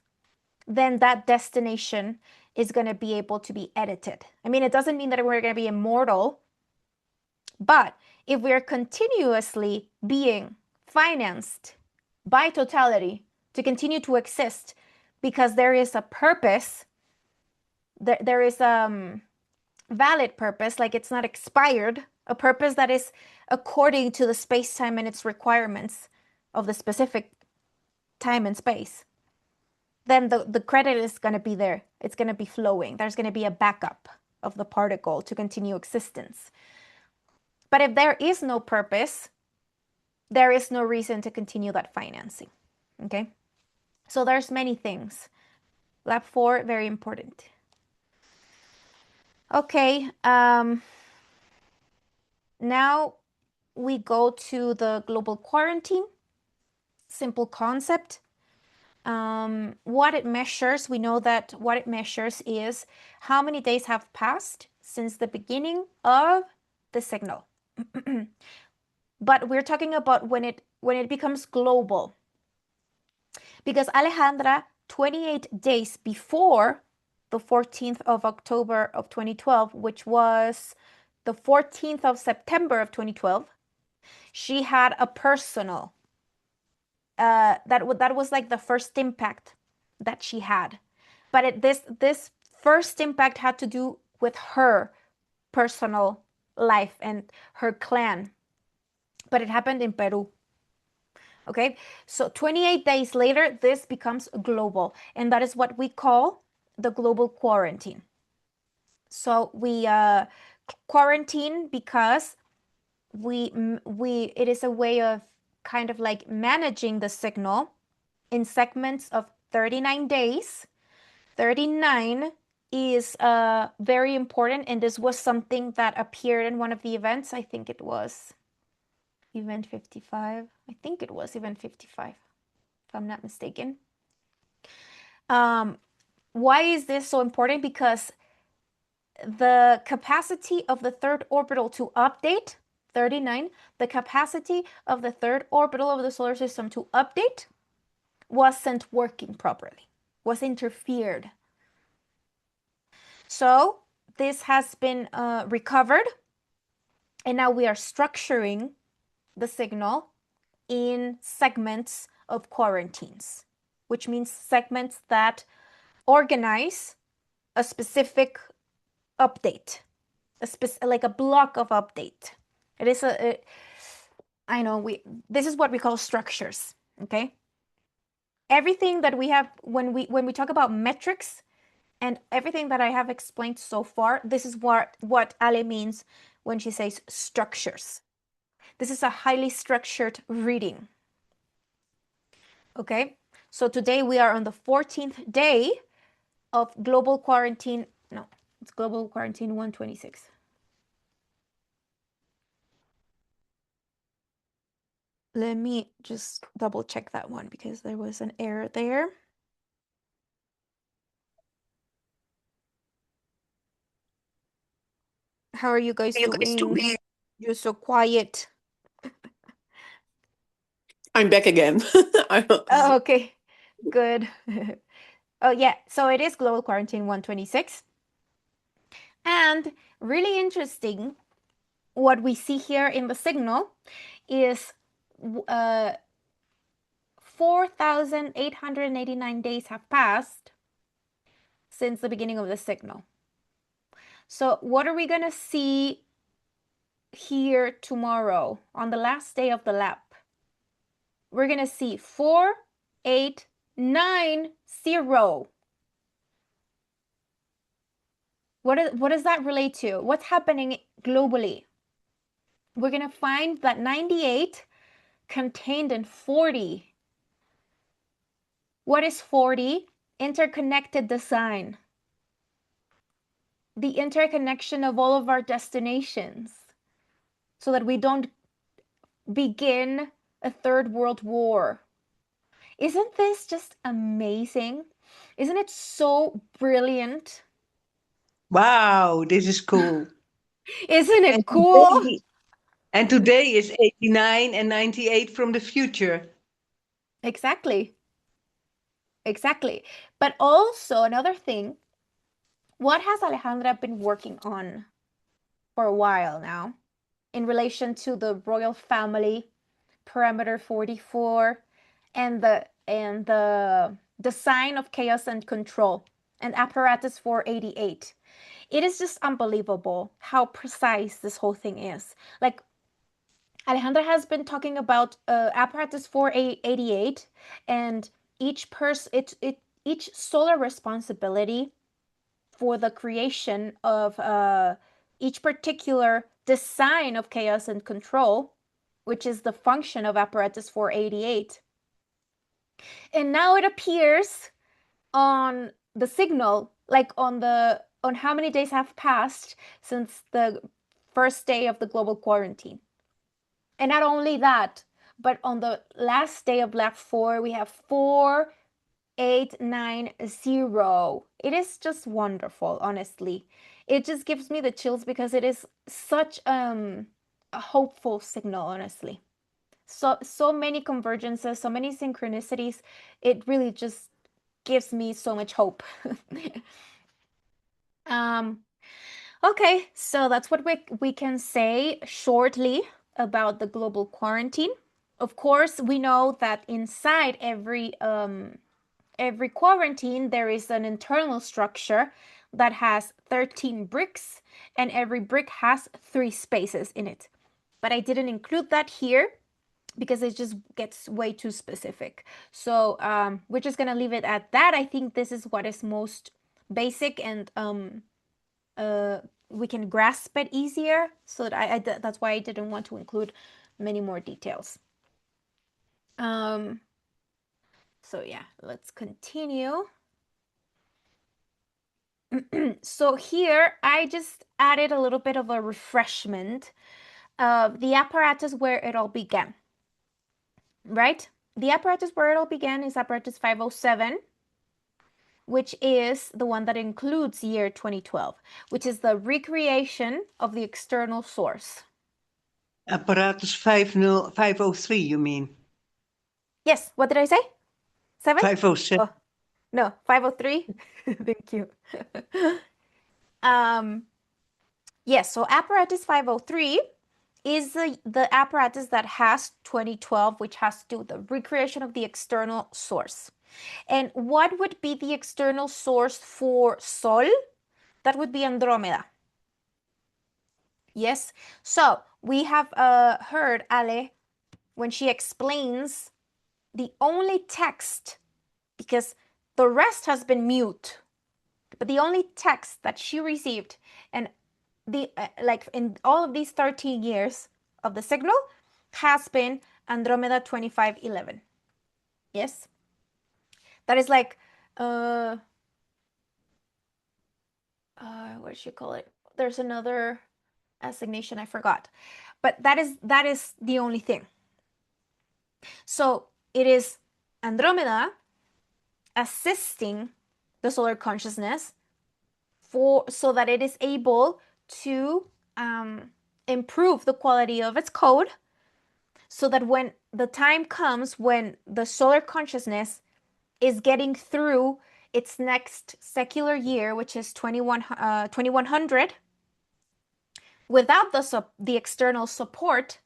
then that destination is going to be able to be edited. I mean, it doesn't mean that we're going to be immortal, but if we're continuously being financed by totality to continue to exist because there is a purpose, there is valid purpose, like it's not expired, a purpose that is according to the space-time and its requirements of the specific time and space, then the credit is going to be there. It's going to be flowing. There's going to be a backup of the particle to continue existence. But if there is no purpose, there is no reason to continue that financing. Okay? So there's many things. Lab 4, very important. Okay, now we go to the global quarantine. Simple concept. What it measures, we know that what it measures is how many days have passed since the beginning of the signal. But we're talking about when it becomes global. Because Alejandra, 28 days before the 14th of October of 2012, which was the 14th of September of 2012, she had a personal, that was like the first impact that she had. But this first impact had to do with her personal life and her clan. But it happened in Peru. Okay, so 28 days later, this becomes global, and that is what we call the global quarantine. So we quarantine because it is a way of kind of like managing the signal in segments of 39 days. 39 is very important, and this was something that appeared in one of the events. I think it was event 55. I think it was event 55, if I'm not mistaken. Why is this so important? Because the capacity of the third orbital to update, 39, the capacity of the third orbital of the solar system to update wasn't working properly, was interfered. So this has been recovered, and now we are structuring the signal in segments of quarantines, which means segments that organize a specific update, like a block of update. It is this is what we call structures. Okay, everything that we have when we talk about metrics and everything that I have explained so far, this is what Ale means when she says structures. This is a highly structured reading. Okay, so today we are on the 14th day of global quarantine. No, It's global quarantine 126. Let me just double check that one because there was an error there. How are you guys doing? You're so quiet. I'm back again. Oh, okay, good. Oh, yeah, so it is global quarantine 126. And really interesting, what we see here in the signal is 4,889 days have passed since the beginning of the signal. So what are we going to see here tomorrow on the last day of the lap? We're going to see 4890. What does that relate to? What's happening globally? We're going to find that 98 contained in 40. What is 40? Interconnected design. The interconnection of all of our destinations so that we don't begin a third world war. Isn't this just amazing? Isn't it so brilliant? Wow, this is cool. Isn't it And cool? today is 89 and 98 from the future. Exactly. Exactly. But also another thing, what has Alejandra been working on for a while now in relation to the royal family, parameter 44, and the design of chaos and control, and apparatus 488? It is just unbelievable how precise this whole thing is. Like, Alejandra has been talking about apparatus 488 and each solar responsibility for the creation of each particular design of chaos and control, which is the function of apparatus 488. And now it appears on the signal, like on how many days have passed since the first day of the global quarantine. And not only that, but on the last day of lap 4, we have 4890. It is just wonderful, honestly. It just gives me the chills because it is such a hopeful signal, honestly. So many convergences, so many synchronicities. It really just gives me so much hope. Okay, so that's what we can say shortly about the global quarantine. Of course, we know that inside every quarantine there is an internal structure that has 13 bricks, and every brick has 3 spaces in it. But I didn't include that here because it just gets way too specific. So we're just gonna leave it at that. I think this is what is most basic, and we can grasp it easier. So that that's why I didn't want to include many more details. So yeah, let's continue. So here I just added a little bit of a refreshment of the apparatus where it all began, right? The apparatus where it all began is apparatus 507, which is the one that includes year 2012, which is the recreation of the external source. Apparatus 503, you mean? Yes, what did I say? 7? 507. Oh, no, 503. Thank you. Yes, so apparatus 503 is the apparatus that has 2012, which has to do with the recreation of the external source. And what would be the external source for Sol? That would be Andromeda. Yes, so we have heard Ale when she explains the only text, because the rest has been mute, but the only text that she received and the like in all of these 13 years of the signal has been Andromeda 2511. Yes, that is like what what should you call it? There's another assignation I forgot. But that is the only thing. So it is Andromeda assisting the solar consciousness so that it is able to improve the quality of its code, so that when the time comes when the solar consciousness is getting through its next secular year, which is 2100, without the external support,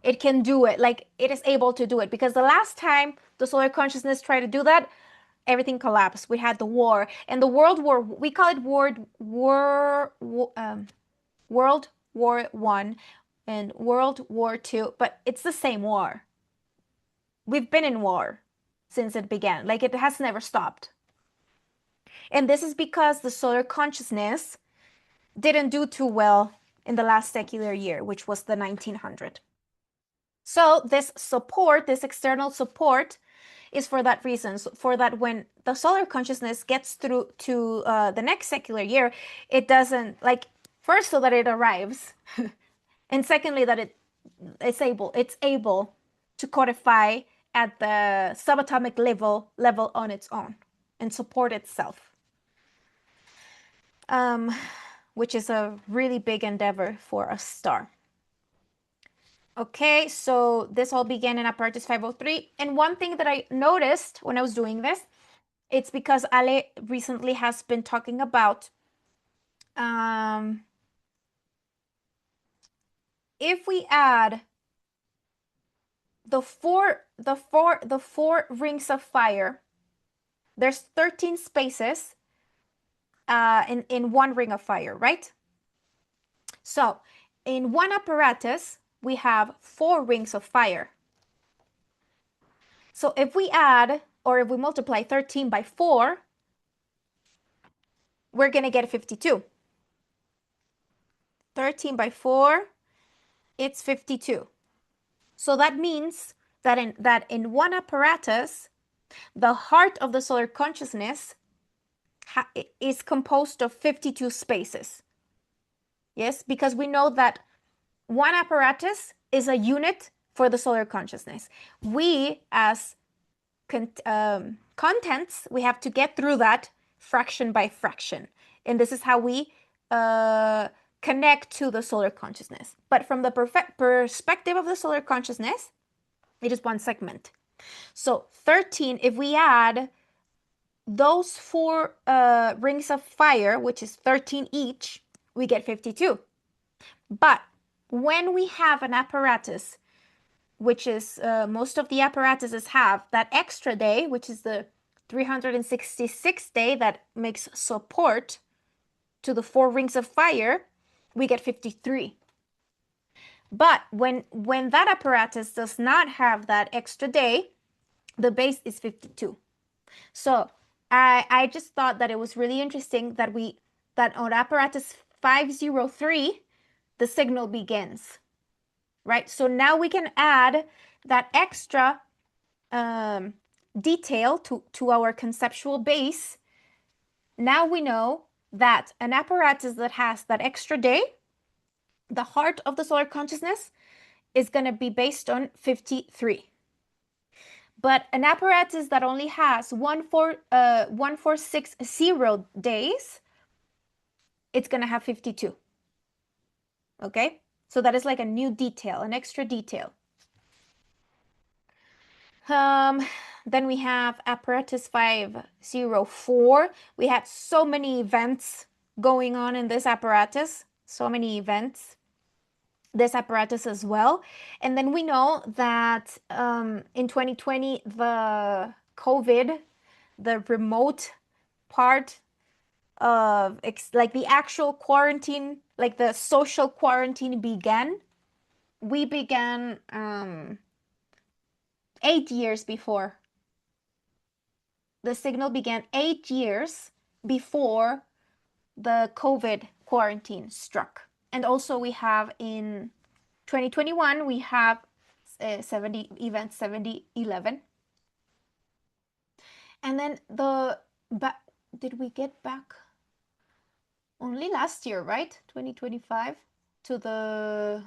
it can do it. Like, it is able to do it, because the last time the solar consciousness tried to do that, everything collapsed. We had the war, and the World War, we call it World War One and World War Two, but it's the same war. We've been in war since it began. Like, it has never stopped. And this is because the solar consciousness didn't do too well in the last secular year, which was the 1900. So this support, this external support, is for that reason, for that when the solar consciousness gets through to the next secular year, it doesn't, like, first, so that it arrives, and secondly, that it's able to codify at the subatomic level on its own and support itself, which is a really big endeavor for a star. Okay, so this all began in apparatus 503. And one thing that I noticed when I was doing this, it's because Ale recently has been talking about if we add the four rings of fire, there's 13 spaces in one ring of fire, right? So in one apparatus, we have 4 rings of fire. So if we add, or if we multiply 13 by 4, we're going to get 52. 13 by 4, it's 52. So that means that in one apparatus, the heart of the solar consciousness is composed of 52 spaces. Yes, because we know that one apparatus is a unit for the solar consciousness. We, as contents, we have to get through that fraction by fraction. And this is how we connect to the solar consciousness. But from the perspective of the solar consciousness, it is one segment. So 13, if we add those 4 rings of fire, which is 13 each, we get 52. But when we have an apparatus, which is most of the apparatuses have that extra day, which is the 366th day that makes support to the 4 rings of fire, we get 53. But when that apparatus does not have that extra day, the base is 52. So I just thought that it was really interesting that on apparatus 503, the signal begins, right? So now we can add that extra detail to our conceptual base. Now we know that an apparatus that has that extra day, the heart of the solar consciousness, is going to be based on 53. But an apparatus that only has 1460 days, it's going to have 52. Okay? So that is like a new detail, an extra detail. Then we have apparatus 504. We had so many events going on in this apparatus, so many events. This apparatus as well. And then we know that in 2020, the COVID, the remote part of like the actual quarantine, like the social quarantine began. We began 8 years before. The signal began 8 years before the COVID quarantine struck. And also we have in 2021, we have 7011. And then did we get back? only last year, right? 2025 to the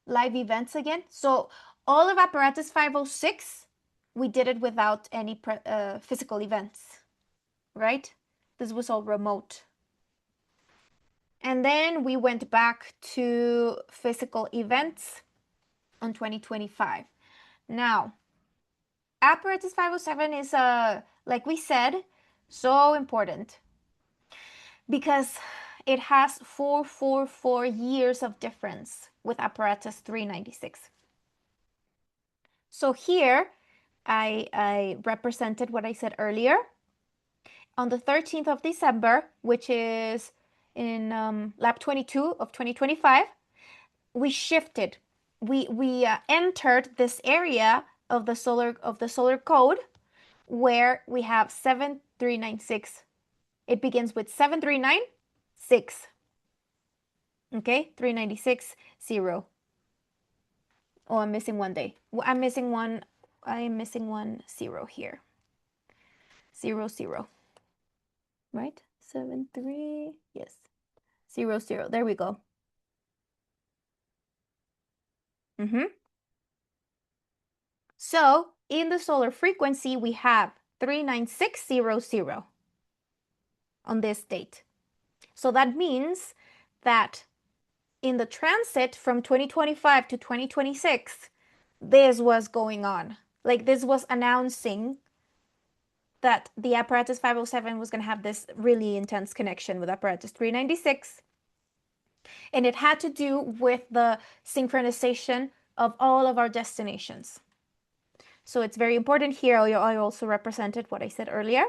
live events again. So all of apparatus 506, we did it without any physical events, right? This was all remote. And then we went back to physical events on 2025. Now, apparatus 507 is, like we said, so important because it has 444 years of difference with apparatus 396. So here I represented what I said earlier. On the 13th of December, which is in lab 22 of 2025, we shifted. We entered this area of the solar code where we have 7396. It begins with 7396. Okay, 396 0. Oh, I'm missing one day. I'm missing one 0 here. 0 right? 73, yes. 0 there we go. So in the solar frequency we have 39600 on this date. So that means that in the transit from 2025 to 2026, this was going on. Like this was announcing that the apparatus 507 was going to have this really intense connection with apparatus 396. And it had to do with the synchronization of all of our destinations. So it's very important here. I also represented what I said earlier,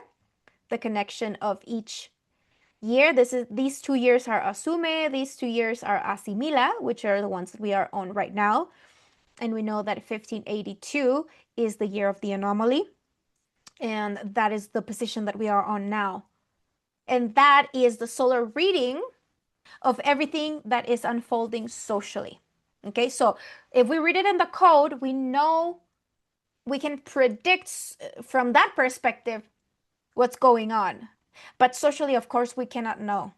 the connection of each year. These 2 years are Asume, these 2 years are Asimila, which are the ones that we are on right now. And we know that 1582 is the year of the anomaly. And that is the position that we are on now. And that is the solar reading of everything that is unfolding socially. Okay, so if we read it in the code, we know we can predict from that perspective what's going on. But socially, of course, we cannot know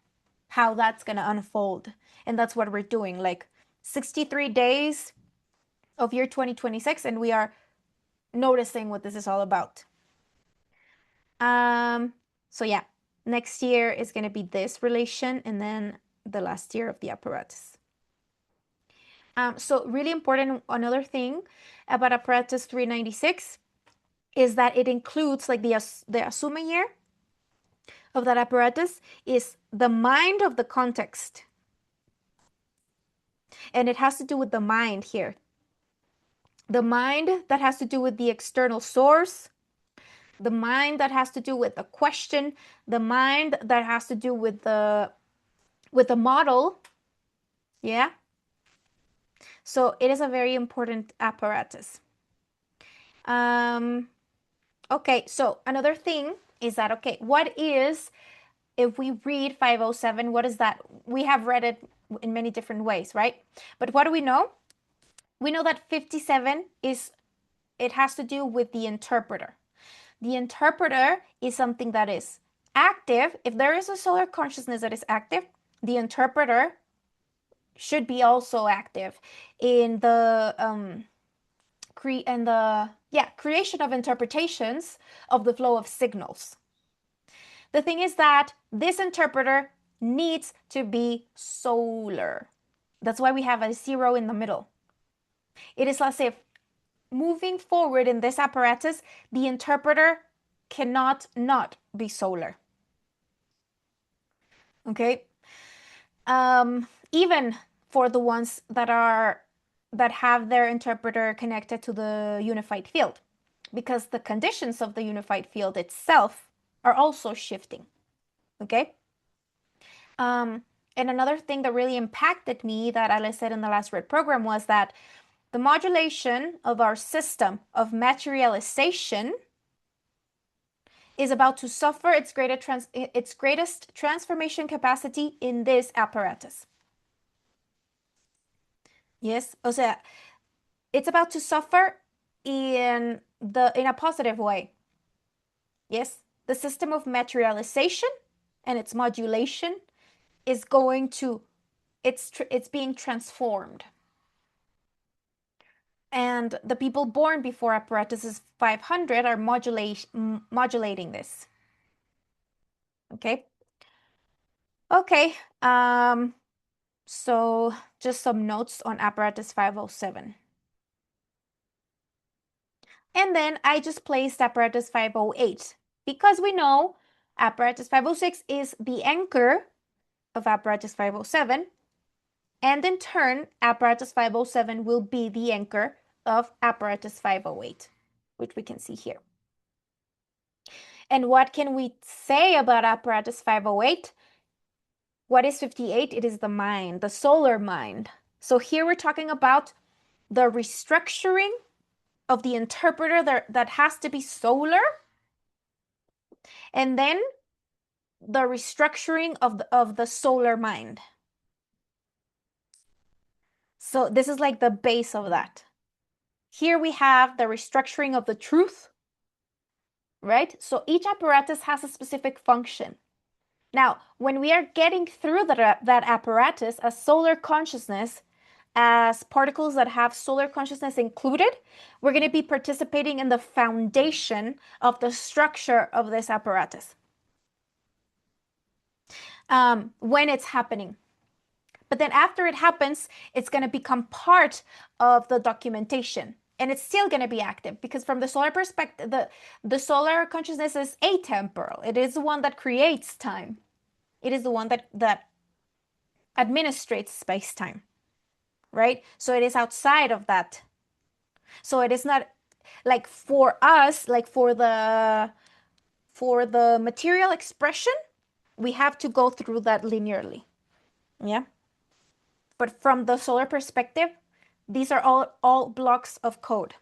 how that's going to unfold. And that's what we're doing, like 63 days of year 2026, and we are noticing what this is all about. So yeah, next year is going to be this relation, and then the last year of the apparatus. So really important, another thing about apparatus 396 is that it includes, like the Asume year of that apparatus is the mind of the context. And it has to do with the mind here. The mind that has to do with the external source, the mind that has to do with the question, the mind that has to do with the model. Yeah. So it is a very important apparatus. Okay, so another thing is that, okay, what is, if we read 507, what is that? We have read it in many different ways, right? But what do we know? We know that 57 it has to do with the interpreter. The interpreter is something that is active. If there is a solar consciousness that is active, the interpreter should be also active in the creation of interpretations of the flow of signals. The thing is that this interpreter needs to be solar. That's why we have a 0 in the middle. It is as if moving forward in this apparatus, the interpreter cannot not be solar. Okay? Even for the ones that have their interpreter connected to the unified field, because the conditions of the unified field itself are also shifting. Okay? And another thing that really impacted me that I said in the last red program was that the modulation of our system of materialization is about to suffer its greatest transformation capacity in this apparatus. Yes, o sea, it's about to suffer in a positive way. Yes, the system of materialization and its modulation is going to, it's being transformed. And the people born before apparatus 500 are modulating this. Okay. Okay. So just some notes on apparatus 507. And then I just placed apparatus 508 because we know apparatus 506 is the anchor of apparatus 507. And in turn, apparatus 507 will be the anchor of apparatus 508, which we can see here. And what can we say about apparatus 508? What is 58? It is the mind, the solar mind. So here we're talking about the restructuring of the interpreter that has to be solar, and then the restructuring of the solar mind. So this is like the base of that. Here we have the restructuring of the truth, right? So each apparatus has a specific function. Now, when we are getting through that apparatus, a solar consciousness, as particles that have solar consciousness included, we're going to be participating in the foundation of the structure of this apparatus when it's happening. But then after it happens, it's going to become part of the documentation. And it's still going to be active because from the solar perspective, the solar consciousness is atemporal. It is the one that creates time. It is the one that administrates space-time, right? So it is outside of that. So it is not like for us, like for the material expression, we have to go through that linearly. Yeah. But from the solar perspective, these are all blocks of code.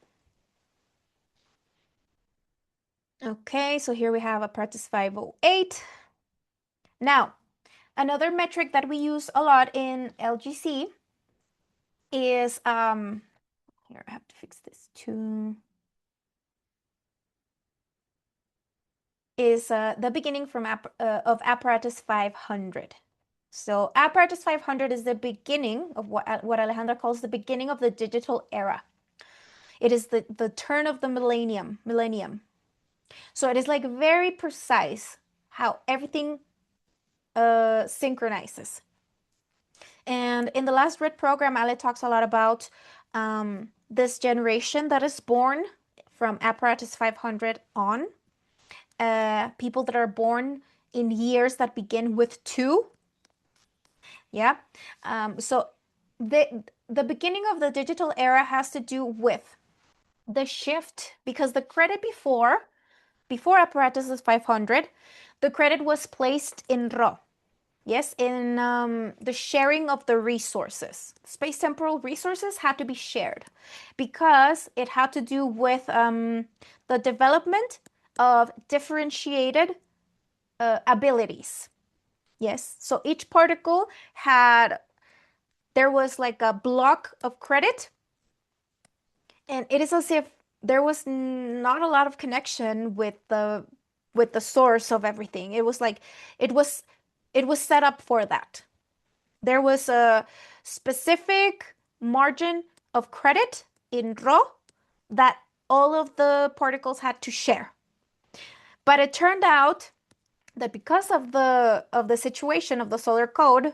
Okay, so here we have apparatus 508. Now, another metric that we use a lot in LGC is, here I have to fix this too, is the beginning from of apparatus 500. So apparatus 500 is the beginning of what Alejandra calls the beginning of the digital era. It is the turn of the millennium. So it is like very precise how everything synchronizes. And in the last RIT program, Ale talks a lot about this generation that is born from apparatus 500 on. People that are born in years that begin with 2. Yeah. So the beginning of the digital era has to do with the shift, because the credit before apparatus is 500, the credit was placed in raw. Yes, in the sharing of the resources. Space-temporal resources had to be shared because it had to do with the development of differentiated abilities. Yes, so each particle there was like a block of credit, and it is as if there was not a lot of connection with the source of everything. It was like it was set up for that. There was a specific margin of credit in raw that all of the particles had to share. But it turned out that because of the situation of the solar code,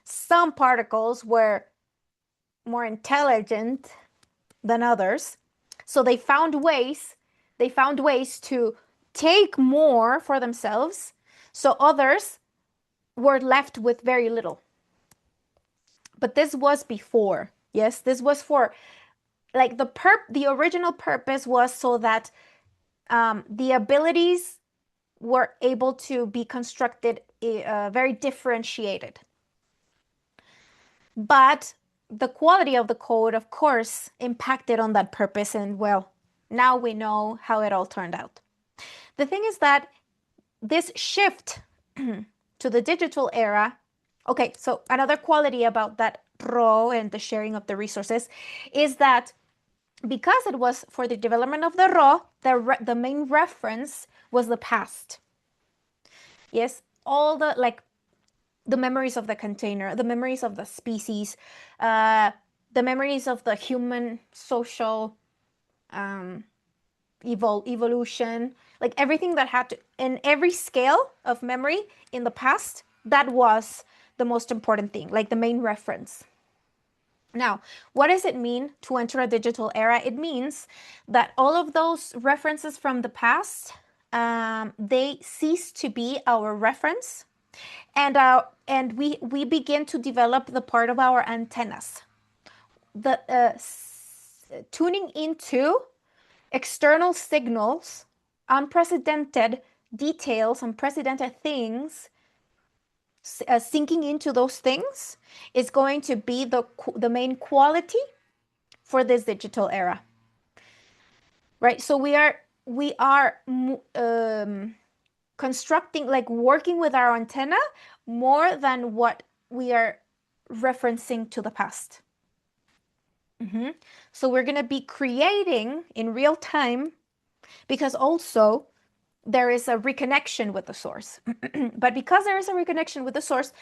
some particles were more intelligent than others. So they found ways to take more for themselves. So others were left with very little. But this was before. Yes, this was for like the original purpose was so that the abilities were able to be constructed very differentiated. But the quality of the code, of course, impacted on that purpose. And well, now we know how it all turned out. The thing is that this shift to the digital era, okay, so another quality about that raw and the sharing of the resources is that because it was for the development of the raw, the main reference was the past. Yes, all the the memories of the container, the memories of the species, the memories of the human social evolution, like everything that had to, in every scale of memory in the past, that was the most important thing, like the main reference. Now, what does it mean to enter a digital era? It means that all of those references from the past, they cease to be our reference, and we begin to develop the part of our antennas, the tuning into external signals, unprecedented details, unprecedented things, sinking into those things is going to be the main quality for this digital era, right? So we are constructing, like working with our antenna more than what we are referencing to the past. So we're going to be creating in real time, because also there is a reconnection with the source. But because there is a reconnection with the source,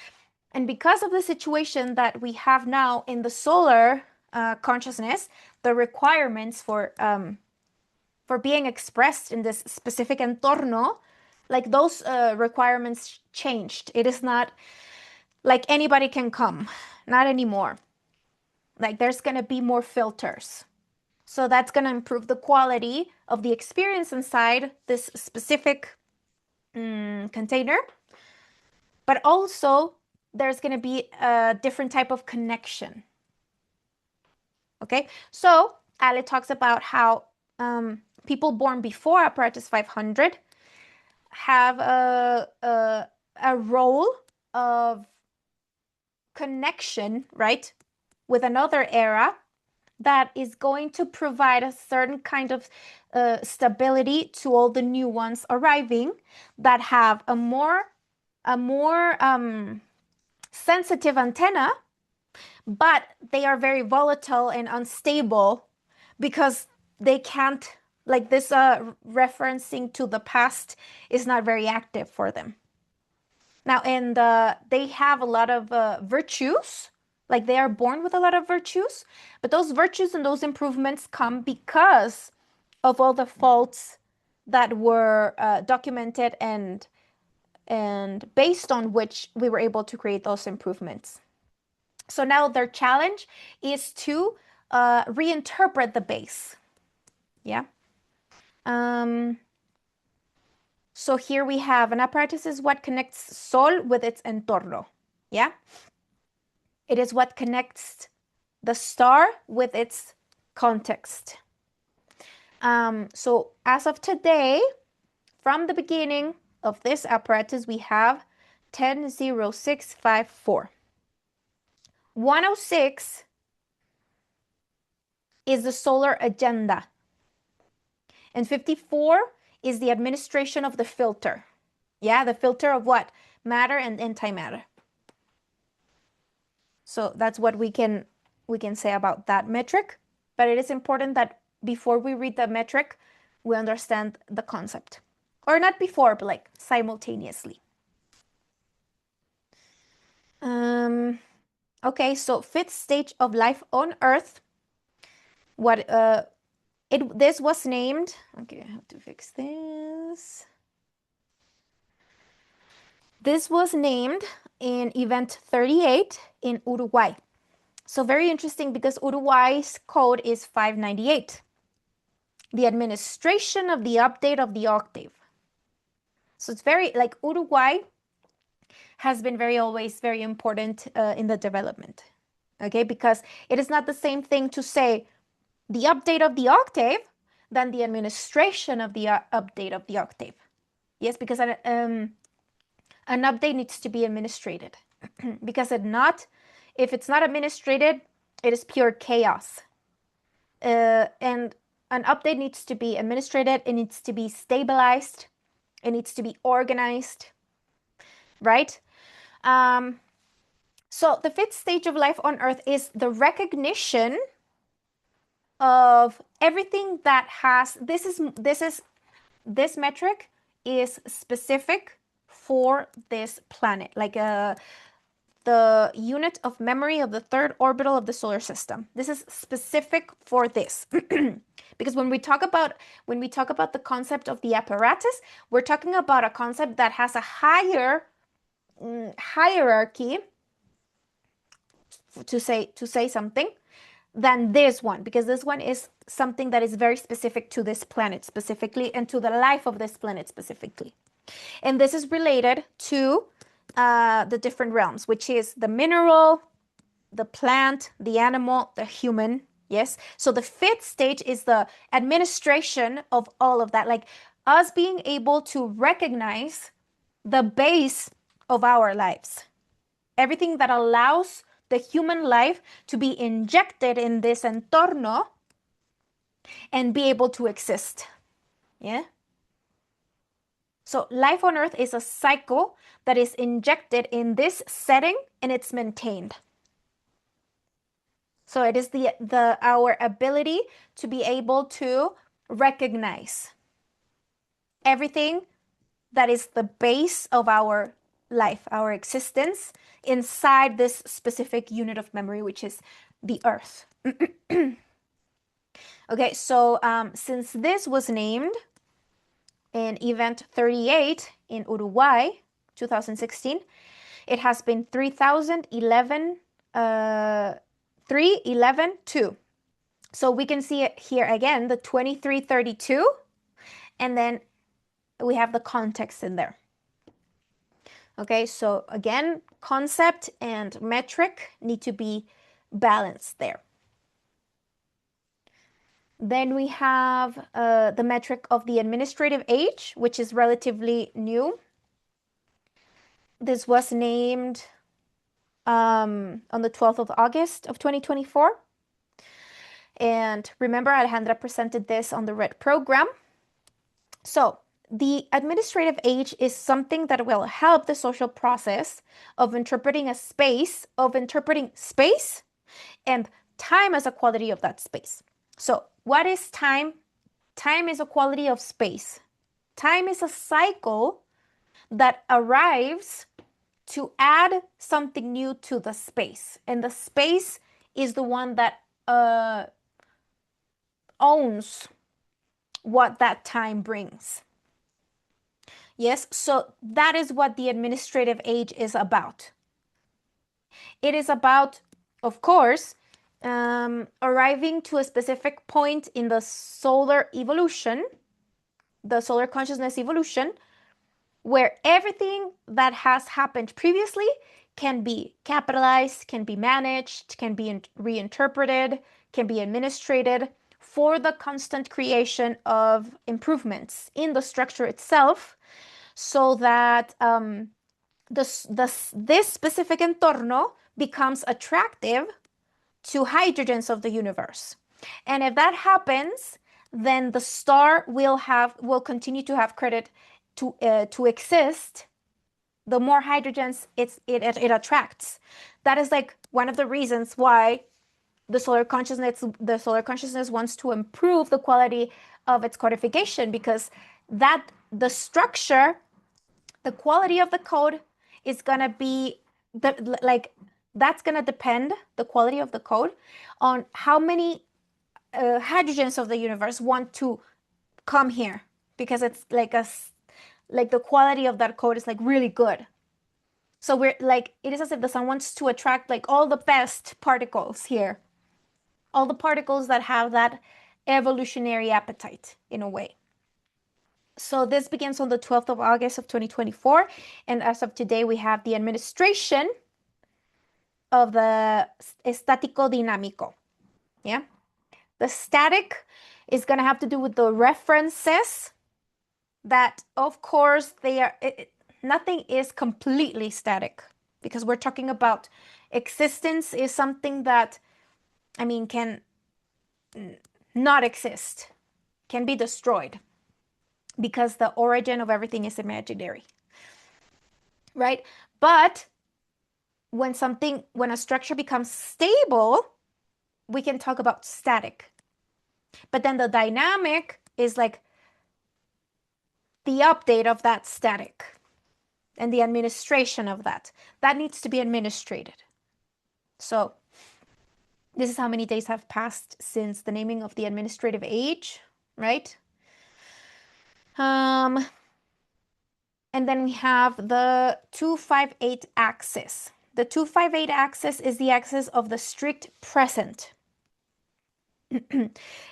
and because of the situation that we have now in the solar consciousness, the requirements for being expressed in this specific entorno, like those requirements changed. It is not like anybody can come, not anymore. Like there's going to be more filters. So that's going to improve the quality of the experience inside this specific container. But also there's going to be a different type of connection. Okay, so Ale talks about how people born before apparatus 500 have a role of connection, right, with another era that is going to provide a certain kind of stability to all the new ones arriving that have a more sensitive antenna, but they are very volatile and unstable because they can't, like this referencing to the past is not very active for them. Now, and they have a lot of virtues, like they are born with a lot of virtues, but those virtues and those improvements come because of all the faults that were documented and based on which we were able to create those improvements. So now their challenge is to reinterpret the base. Yeah. So here we have an apparatus is what connects Sol with its entorno. Yeah. It is what connects the star with its context. So as of today, from the beginning of this apparatus, we have 100654. 106 is the solar agenda. And 54 is the administration of the filter. Yeah, the filter of what? Matter and antimatter. So that's what we can say about that metric. But it is important that before we read the metric, we understand the concept. Or not before, but like simultaneously. Okay, so fifth stage of life on Earth. This was named, okay, I have to fix this. This was named in event 38 in Uruguay. So very interesting because Uruguay's code is 598. The administration of the update of the octave. So it's very, like Uruguay has been always very important in the development. Okay, because it is not the same thing to say the update of the octave than the administration of the update of the octave. Yes, because an update needs to be administrated. Because if it's not administrated, it is pure chaos. And an update needs to be administrated, it needs to be stabilized, it needs to be organized, right? So the fifth stage of life on Earth is the recognition of everything that has, this metric is specific for this planet. Like the unit of memory of the third orbital of the solar system. This is specific for this. Because when we talk about the concept of the apparatus, we're talking about a concept that has a higher hierarchy, to say something, than this one, because this one is something that is very specific to this planet specifically and to the life of this planet specifically. And this is related to the different realms, which is the mineral, the plant, the animal, the human. Yes. So the fifth stage is the administration of all of that, like us being able to recognize the base of our lives, everything that allows the human life to be injected in this entorno and be able to exist. Yeah. So life on Earth is a cycle that is injected in this setting and it's maintained. So it is our ability to be able to recognize everything that is the base of our life, our existence, inside this specific unit of memory, which is the Earth. Okay, so since this was named in event 38 in Uruguay, 2016, it has been 311-2. So we can see it here again, the 2332, and then we have the context in there. Okay, so again, concept and metric need to be balanced there. Then we have the metric of the administrative age, which is relatively new. This was named on the 12th of August of 2024. And remember, Alejandra presented this on the Red program. So the administrative age is something that will help the social process of interpreting space and time as a quality of that space. So what is time? Time is a quality of space. Time is a cycle that arrives to add something new to the space. And the space is the one that owns what that time brings. Yes, so that is what the administrative age is about. It is about, of course, arriving to a specific point in the solar evolution, the solar consciousness evolution, where everything that has happened previously can be capitalized, can be managed, can be reinterpreted, can be administrated for the constant creation of improvements in the structure itself, so that this specific entorno becomes attractive to hydrogens of the universe. And if that happens, then the star will continue to have credit to exist. The more hydrogens it attracts. That is like one of the reasons why the solar consciousness wants to improve the quality of its codification, because the structure, the quality of the code is gonna be that's gonna depend, the quality of the code, on how many hydrogens of the universe want to come here, because it's like the quality of that code is like really good. So we're like, it is as if the sun wants to attract like all the best particles here, all the particles that have that evolutionary appetite in a way. So this begins on the 12th of August of 2024. And as of today, we have the administration of the estático dinámico. Yeah. The static is going to have to do with the references that, of course, nothing is completely static, because we're talking about existence is something that, I mean, can not exist, can be destroyed, because the origin of everything is imaginary, right? But when a structure becomes stable, we can talk about static. But then the dynamic is like the update of that static. and the administration of that. That needs to be administrated. So this is how many days have passed since the naming of the administrative age, right? And then we have the 258 axis. The 258 axis is the axis of the strict present.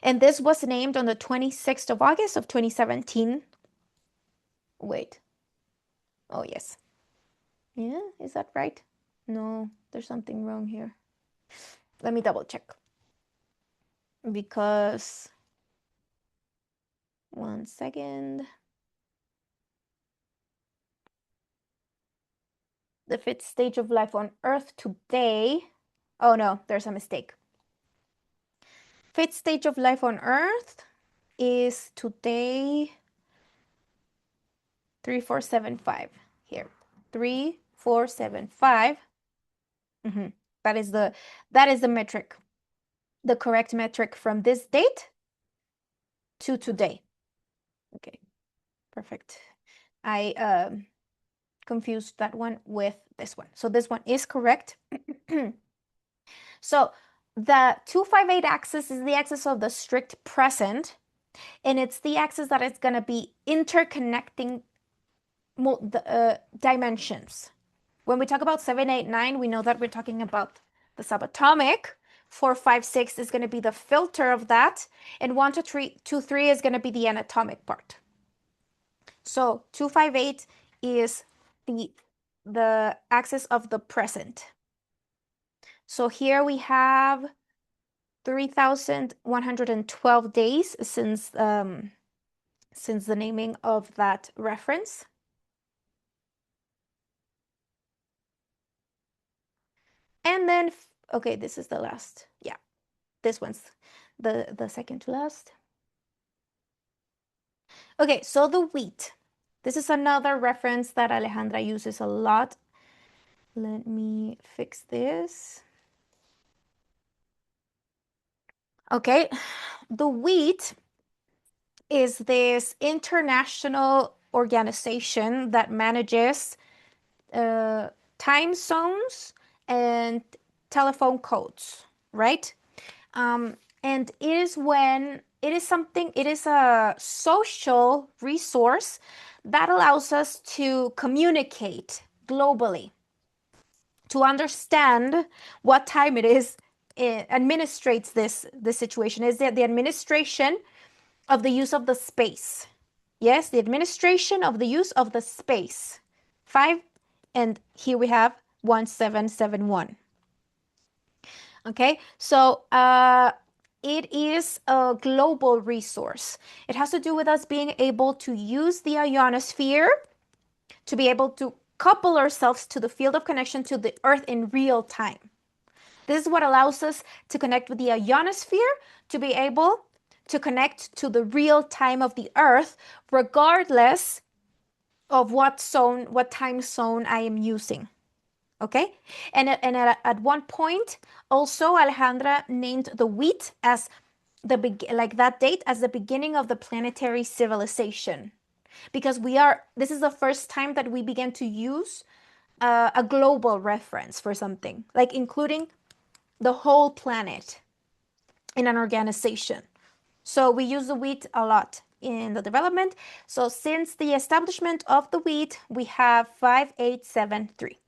And this was named on the 26th of August of 2017. Wait. Oh, yes. Yeah, is that right? No, there's something wrong here. Let me double check. Because, one second. The 5th stage of life on Earth today. Oh no, there's a mistake. 5th stage of life on Earth is today 3475 here. 3475. That is the metric. The correct metric from this date to today. Okay, perfect. I confused that one with this one. So this one is correct. So the 258 axis is the axis of the strict present, and it's the axis that is going to be interconnecting dimensions. When we talk about 7, 8, 9, we know that we're talking about the subatomic. 4, 5, 6 is going to be the filter of that, and 1, 2, 3 is going to be the anatomic part. So 258 is the axis of the present. So here we have 3,112 days since the naming of that reference. And then, okay, this is the last. Yeah, this one's the second to last. Okay, so the wheat. This is another reference that Alejandra uses a lot. Let me fix this. Okay, the wheat is this international organization that manages time zones and telephone codes, right? And it is a social resource that allows us to communicate globally, to understand what time it is. It administrates this situation. Is the administration of the use of the space. Yes, the administration of the use of the space. 5, and here we have 1771. Okay, so it is a global resource. It has to do with us being able to use the ionosphere to be able to couple ourselves to the field of connection to the Earth in real time. This is what allows us to connect with the ionosphere, to be able to connect to the real time of the Earth, regardless of what time zone I am using. Okay, and at one point, also Alejandra named the wheat as that date as the beginning of the planetary civilization, because this is the first time that we began to use a global reference for something, like including the whole planet in an organization. So we use the wheat a lot in the development. So since the establishment of the wheat, we have 5873.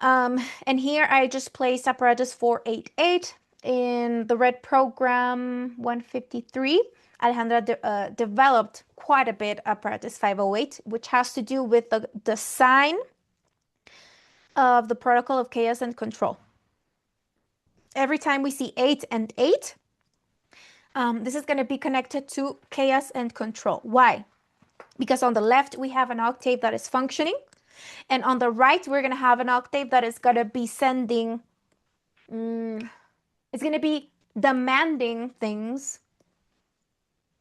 And here I just placed apparatus 488 in the red program 153. Alejandra developed quite a bit apparatus 508, which has to do with the design of the protocol of chaos and control. Every time we see 8 and 8, this is going to be connected to chaos and control. Why? Because on the left, we have an octave that is functioning. And on the right, we're going to have an octave that is going to be sending, it's going to be demanding things,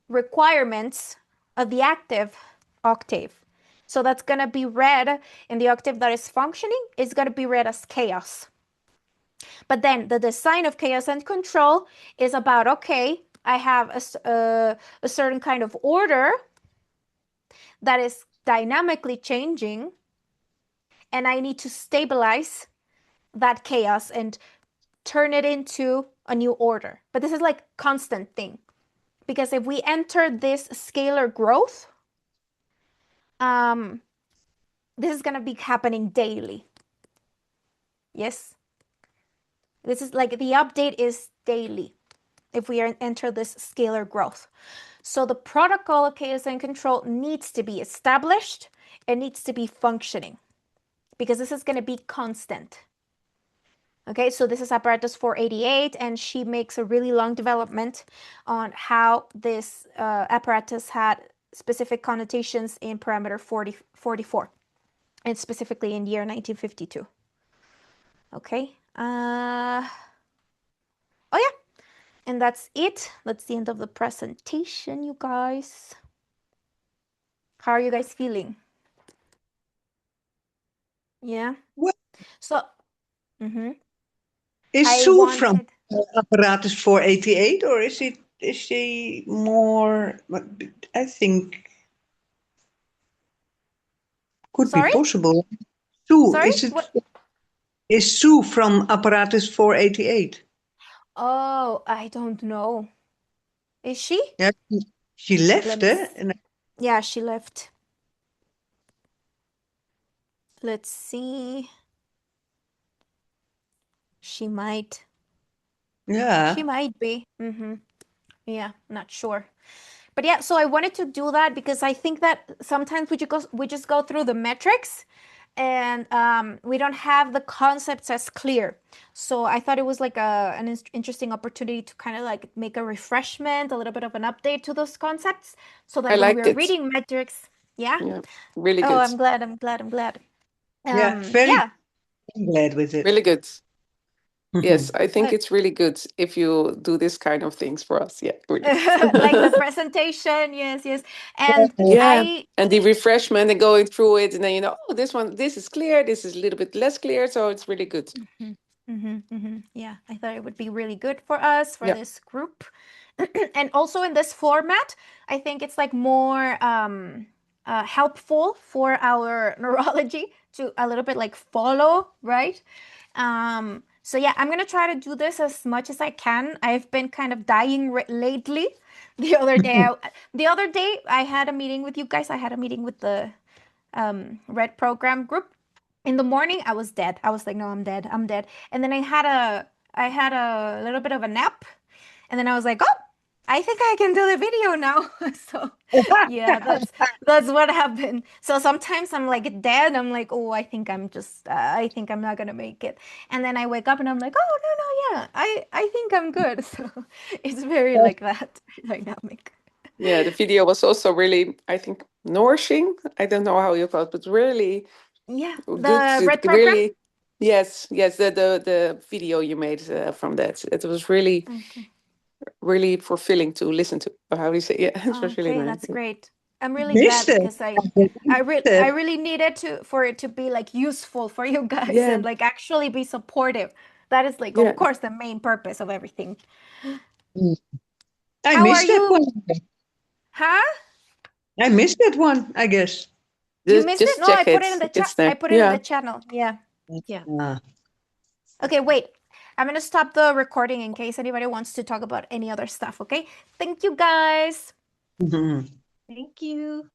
requirements of the active octave. So that's going to be read in the octave that is functioning. It's going to be read as chaos. But then the design of chaos and control is about, okay, I have a certain kind of order that dynamically changing, and I need to stabilize that chaos and turn it into a new order. But this is like constant thing, because if we enter this scalar growth, this is gonna be happening daily. Yes, this is like the update is daily if we enter this scalar growth. So the protocol of chaos and control needs to be established. It needs to be functioning, because this is going to be constant. Okay, so this is apparatus 488, and she makes a really long development on how this apparatus had specific connotations in parameter 44, and specifically in year 1952. Okay. Oh yeah, and that's it. That's the end of the presentation, you guys. How are you guys feeling? Yeah. Well, So, mhm. is I Sue from wanted. apparatus 488, or is she more? I think could be Sorry? possible. Sue, Sorry? What? is Sue from apparatus 488? Oh, I don't know. Is she? Yeah, she Let left, me eh? see. Yeah, she left. Let's see. She might. Yeah. She might be. Yeah, not sure. But yeah, so I wanted to do that because I think that sometimes we just go through the metrics, and we don't have the concepts as clear. So I thought it was like an interesting opportunity to kind of like make a refreshment, a little bit of an update to those concepts, so that I when liked we're it. reading metrics, yeah. Yeah, really Oh, good. I'm glad. I'm glad. I'm glad. Yeah, very Yeah. glad with it. Really good. Yes, I think Like it's really good if you do this kind of things for us. Yeah, really good. like the presentation, yes, yes. And Yeah, I and the refreshment and going through it, and then you know, oh, this is clear, this is a little bit less clear, so it's really good. Yeah, I thought it would be really good for us, for Yeah. this group. And also in this format, I think it's like more helpful for our neurology to a little bit like follow, right? So yeah, I'm gonna try to do this as much as I can. I've been kind of dying lately. The other day, I had a meeting with you guys. I had a meeting with the Red program group. In the morning, I was dead. I was like, no, I'm dead. I'm dead. And then I had a little bit of a nap, and then I was like, oh, I think I can do the video now. So yeah, that's what happened. So sometimes I'm like dead. I'm like, oh, I think I'm not gonna make it. And then I wake up and I'm like, oh, no, yeah, I think I'm good. So it's very like that dynamic. Yeah, the video was also really, I think, nourishing. I don't know how you call it, but really Yeah, good. the Red program. Really, yes, the video you made from that. It was really, Okay. really fulfilling to listen to. Or how do you say? Yeah, it was really Okay, nice. that's great. I'm really Missed glad it. because I really needed for it to be like useful for you guys Yeah, and like actually be supportive. That is like, yeah. of course, the main purpose of everything. I How are missed that you? one. Huh? I missed that one, I guess. You missed it? Just No, I check put it. it in the chat. It's there. I put it in Yeah. the channel. Yeah. Yeah. Ah. Okay, wait. I'm gonna stop the recording in case anybody wants to talk about any other stuff, okay? Thank you guys. Mhm. Thank you.